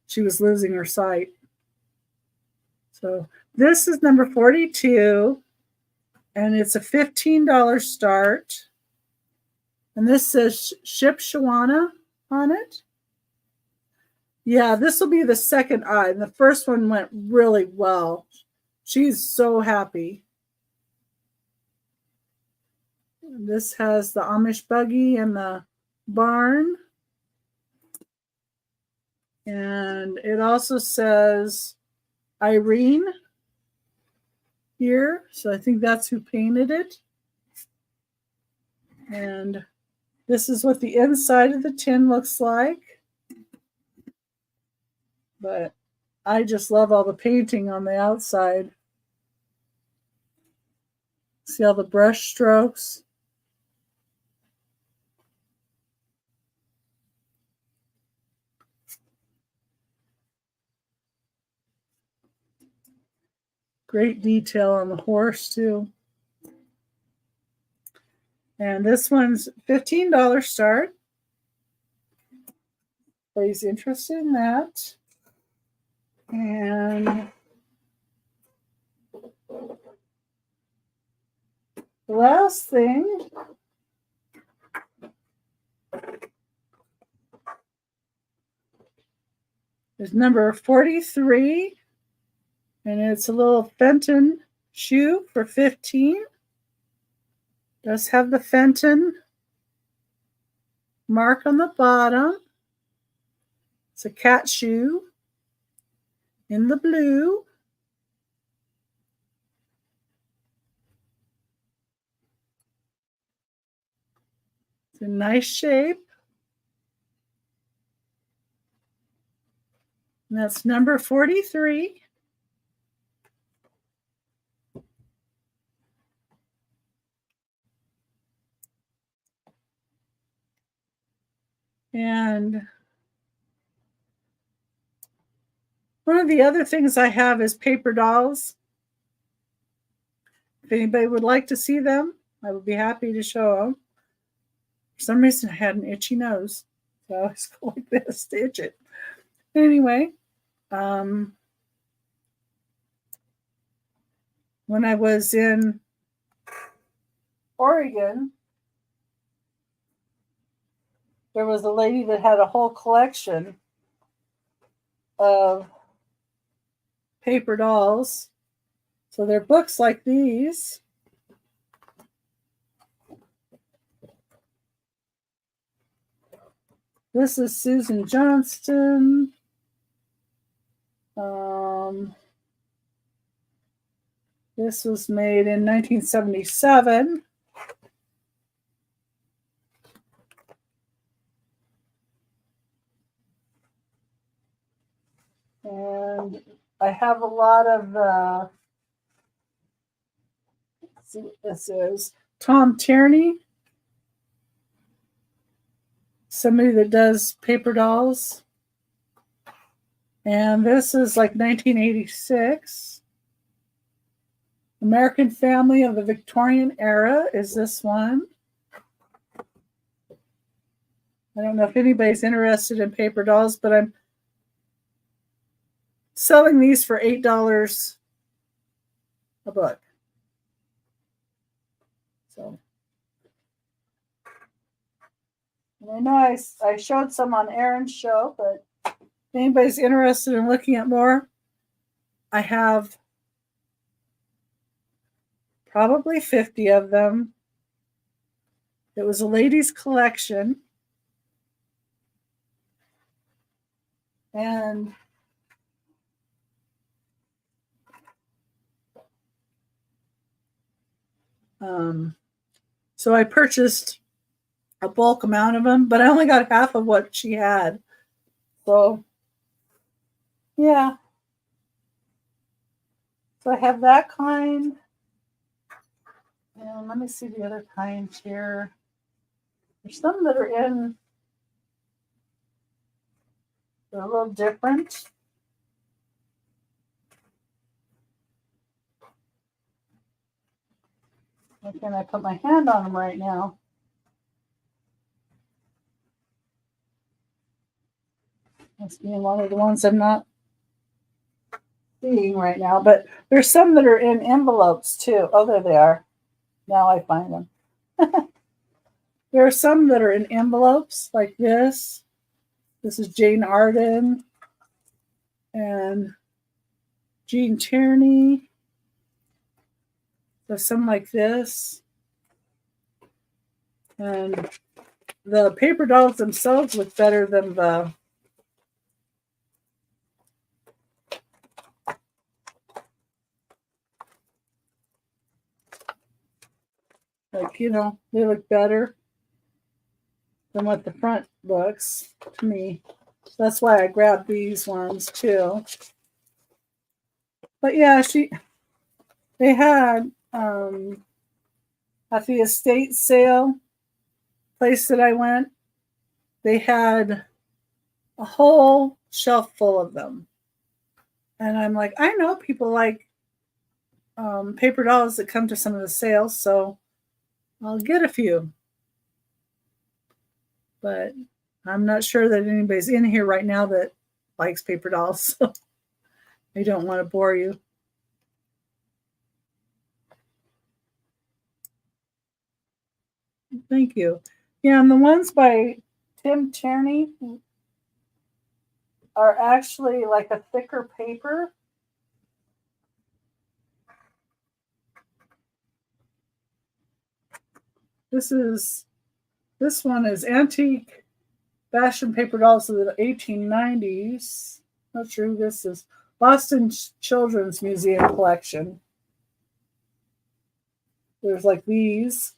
She was losing her sight. So this is number 42, and it's a $15 start. And this says Ship Shawana on it. Yeah, this will be the second eye. And the first one went really well. She's so happy. And this has the Amish buggy and the barn. And it also says Irene here. So I think that's who painted it. And this is what the inside of the tin looks like. But I just love all the painting on the outside. See all the brush strokes. Great detail on the horse too. And this one's $15 start. Anybody's interested in that. And the last thing is number 43. And it's a little Fenton shoe for $15. Does have the Fenton mark on the bottom. It's a cat shoe in the blue. It's a nice shape. And that's number 43. And one of the other things I have is paper dolls. If anybody would like to see them, I would be happy to show them. For some reason, I had an itchy nose, so I always go like this to itch it. Anyway, when I was in Oregon, there was a lady that had a whole collection of paper dolls. So they're books like these. This is Susan Johnston. This was made in 1977. And I have a lot of, let's see what this is. Tom Tierney, somebody that does paper dolls. And this is like 1986. American Family of the Victorian Era is this one. I don't know if anybody's interested in paper dolls, but I'm selling these for $8 a book. So, and I know I showed some on Erin's show, but if anybody's interested in looking at more, I have probably 50 of them. It was a ladies' collection. And so I purchased a bulk amount of them, but I only got half of what she had. So, yeah. So I have that kind. And let me see the other kinds here. There's some that are in, they're a little different. Why can't I put my hand on them right now? Must be one of the ones I'm not seeing right now, but there's some that are in envelopes too. Oh, there they are. Now I find them. There are some that are in envelopes like this. This is Jane Arden and Jean Tierney. There's some like this. And the paper dolls themselves look better than the they look better than what the front looks to me. That's why I grabbed these ones too. But yeah, they had at the estate sale place that I went, they had a whole shelf full of them. And I'm like, I know people like paper dolls that come to some of the sales, so I'll get a few. But I'm not sure that anybody's in here right now that likes paper dolls, so I don't want to bore you. Thank you. Yeah, and the ones by Tim Tierney are actually like a thicker paper. This one is Antique Fashion Paper Dolls of the 1890s. Not sure who this is. Boston Children's Museum Collection. There's like these.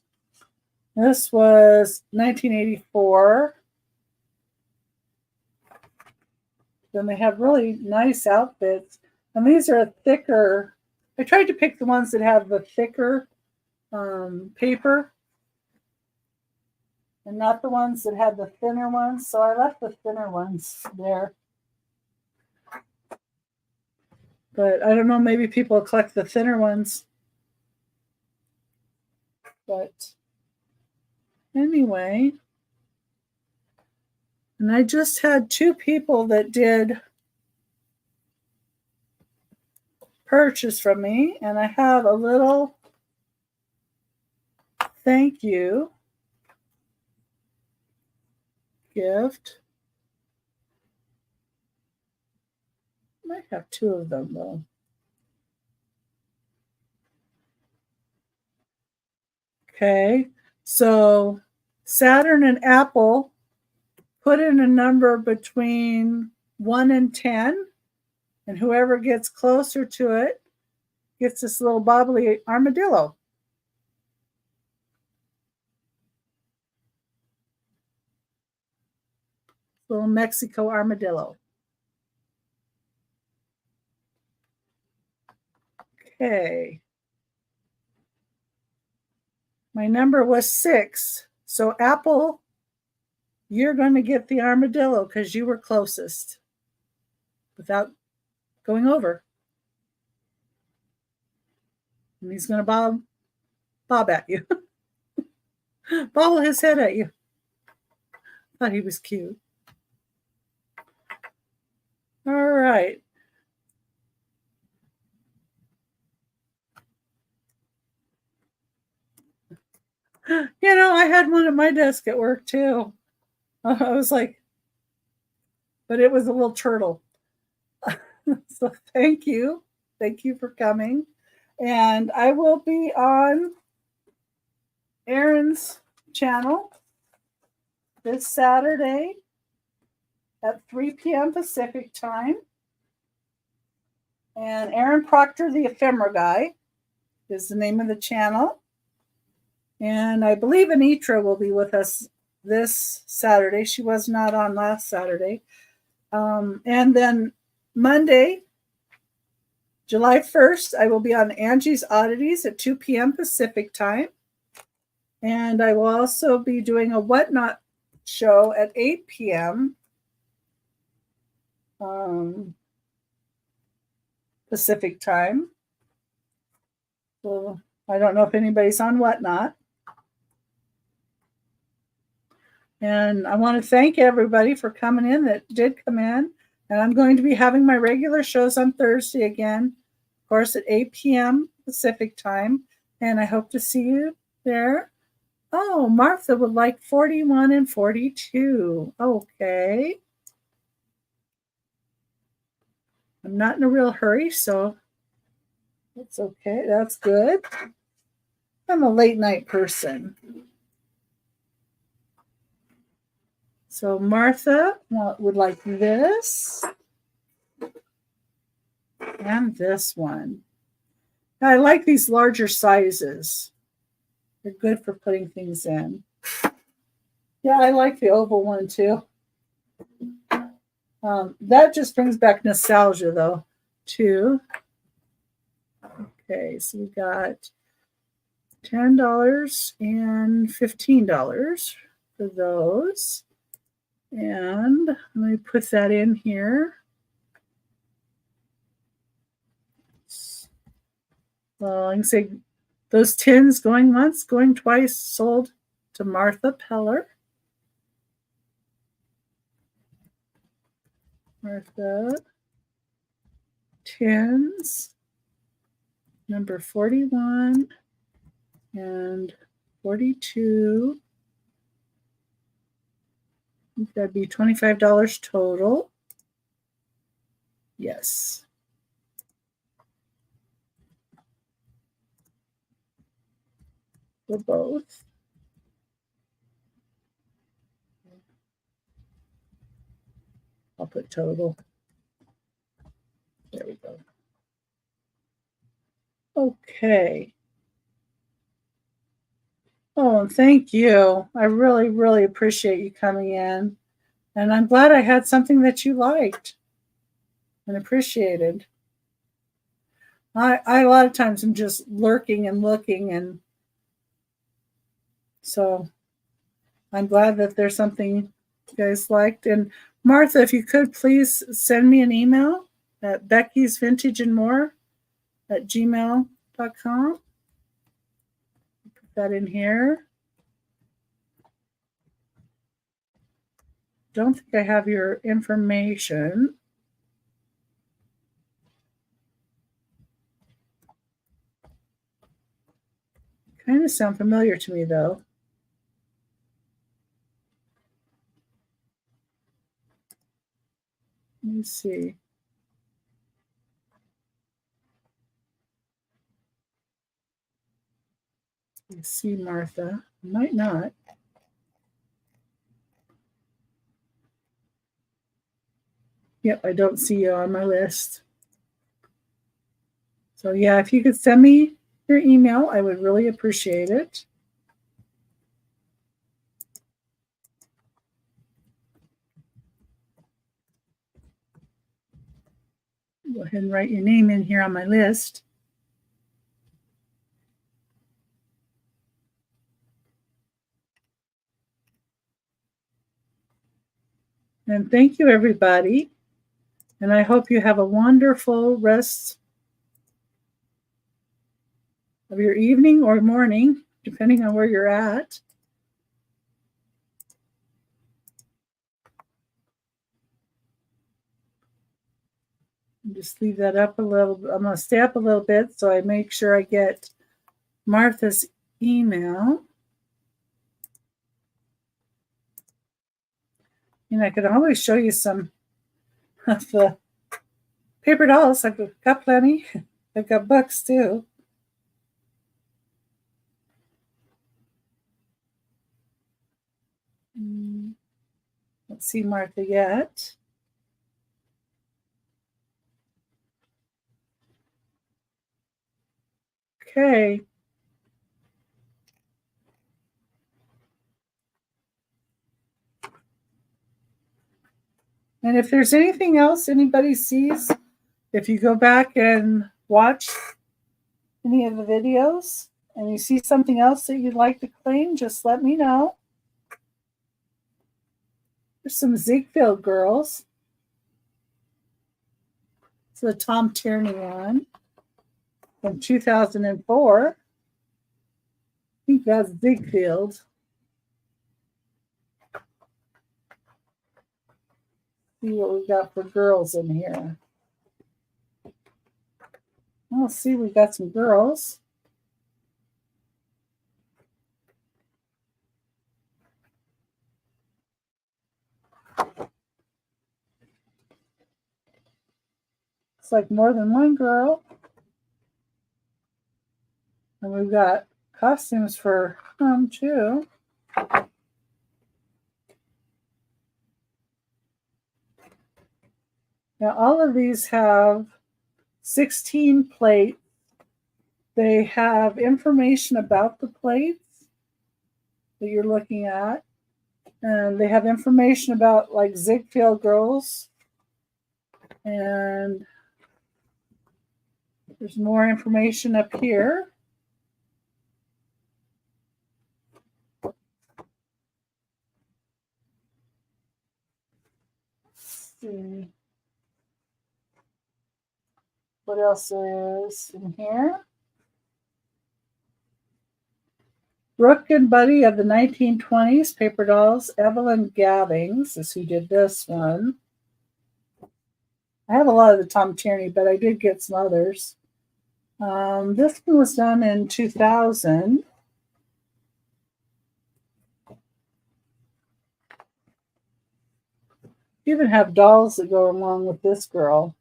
This was 1984. Then they have really nice outfits. And these are thicker. I tried to pick the ones that have the thicker paper and not the ones that had the thinner ones. So I left the thinner ones there. But I don't know, maybe people collect the thinner ones. But anyway, and I just had 2 people that did purchase from me, and I have a little thank you gift. Might have 2 of them though. Okay, so Saturn and Apple put in a number between 1 and 10, and whoever gets closer to it gets this little bobbly armadillo. Little Mexico armadillo. Okay. My number was 6. So Apple, you're going to get the armadillo because you were closest without going over. And he's going to bob at you. Bobble his head at you. Thought he was cute. All right. I had one at my desk at work too. I was like, but it was a little turtle. So thank you. Thank you for coming. And I will be on Erin's channel this Saturday at 3 p.m. Pacific time. And Erin Proctor, the Ephemera Guy, is the name of the channel. And I believe Anitra will be with us this Saturday. She was not on last Saturday. And then Monday, July 1st, I will be on Angie's Oddities at 2 p.m. Pacific time. And I will also be doing a Whatnot show at 8 p.m. Pacific time. So I don't know if anybody's on Whatnot. And I want to thank everybody for coming in that did come in. And I'm going to be having my regular shows on Thursday again, of course, at 8 p.m. Pacific time. And I hope to see you there. Oh, Martha would like 41 and 42. Okay. I'm not in a real hurry, so that's okay. That's good. I'm a late night person. So Martha would like this and this one. I like these larger sizes. They're good for putting things in. Yeah, I like the oval one too. That just brings back nostalgia though, too. Okay, so we got $10 and $15 for those. And let me put that in here. Well, I can say those tins going once, going twice, sold to Martha Peller. Martha tins, number 41 and 42. That'd be $25 total. Yes. For both. I'll put total. There we go. Okay. Oh, and thank you. I really, really appreciate you coming in. And I'm glad I had something that you liked and appreciated. I a lot of times I'm just lurking and looking, and so I'm glad that there's something you guys liked. And Martha, if you could please send me an email at Becky's Vintage and More at gmail.com. Put that in here. Don't think I have your information. Kind of sound familiar to me though. Let me see. I see Martha. Might not. Yep, I don't see you on my list. So yeah, if you could send me your email, I would really appreciate it. Go ahead and write your name in here on my list. And thank you, everybody. And I hope you have a wonderful rest of your evening or morning, depending on where you're at. And just leave that up a little. I'm going to stay up a little bit so I make sure I get Martha's email. And I could always show you some of the paper dolls. I've got plenty. I've got books too. Let's see Martha yet. Okay. And if there's anything else anybody sees, if you go back and watch any of the videos and you see something else that you'd like to claim, just let me know. There's some Ziegfeld girls. It's the Tom Tierney one from 2004. I think that's Ziegfeld. See what we got for girls in here. I'll see, we got some girls. looks like more than one girl. And we've got costumes for them too. Now all of these have 16 plates. They have information about the plates that you're looking at. And they have information about like Ziegfeld girls. And there's more information up here. Let's see what else there is in here. Brooke and Buddy of the 1920s, paper dolls. Evelyn Gathings is who did this one. I have a lot of the Tom Tierney, but I did get some others. This one was done in 2000. You even have dolls that go along with this girl.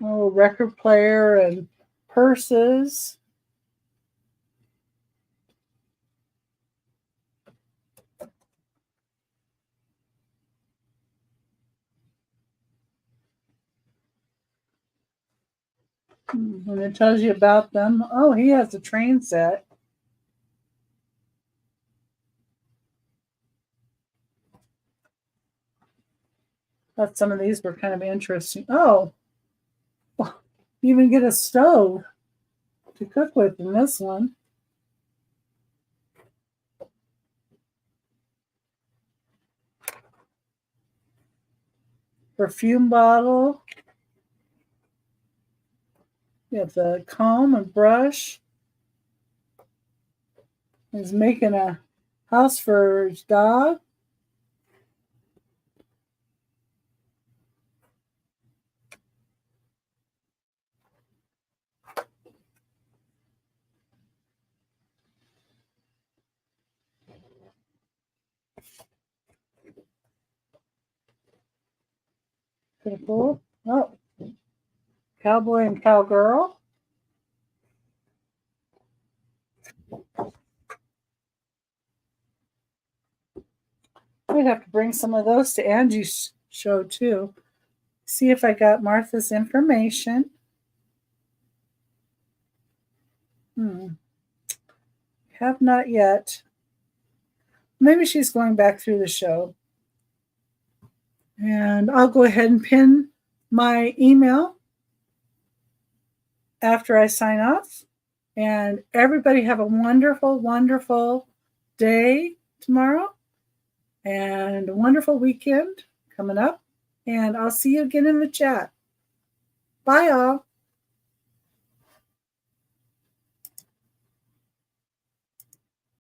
Oh, record player and purses. And it tells you about them. Oh, he has a train set. Thought some of these were kind of interesting. Oh, you even get a stove to cook with in this one. Perfume bottle. You have the comb and brush. He's making a house for his dog. Pretty cool. Oh, cowboy and cowgirl. I'd have to bring some of those to Angie's show too. See if I got Martha's information. Have not yet. Maybe she's going back through the show. And I'll go ahead and pin my email after I sign off. And everybody have a wonderful, wonderful day tomorrow and a wonderful weekend coming up. And I'll see you again in the chat. Bye, all.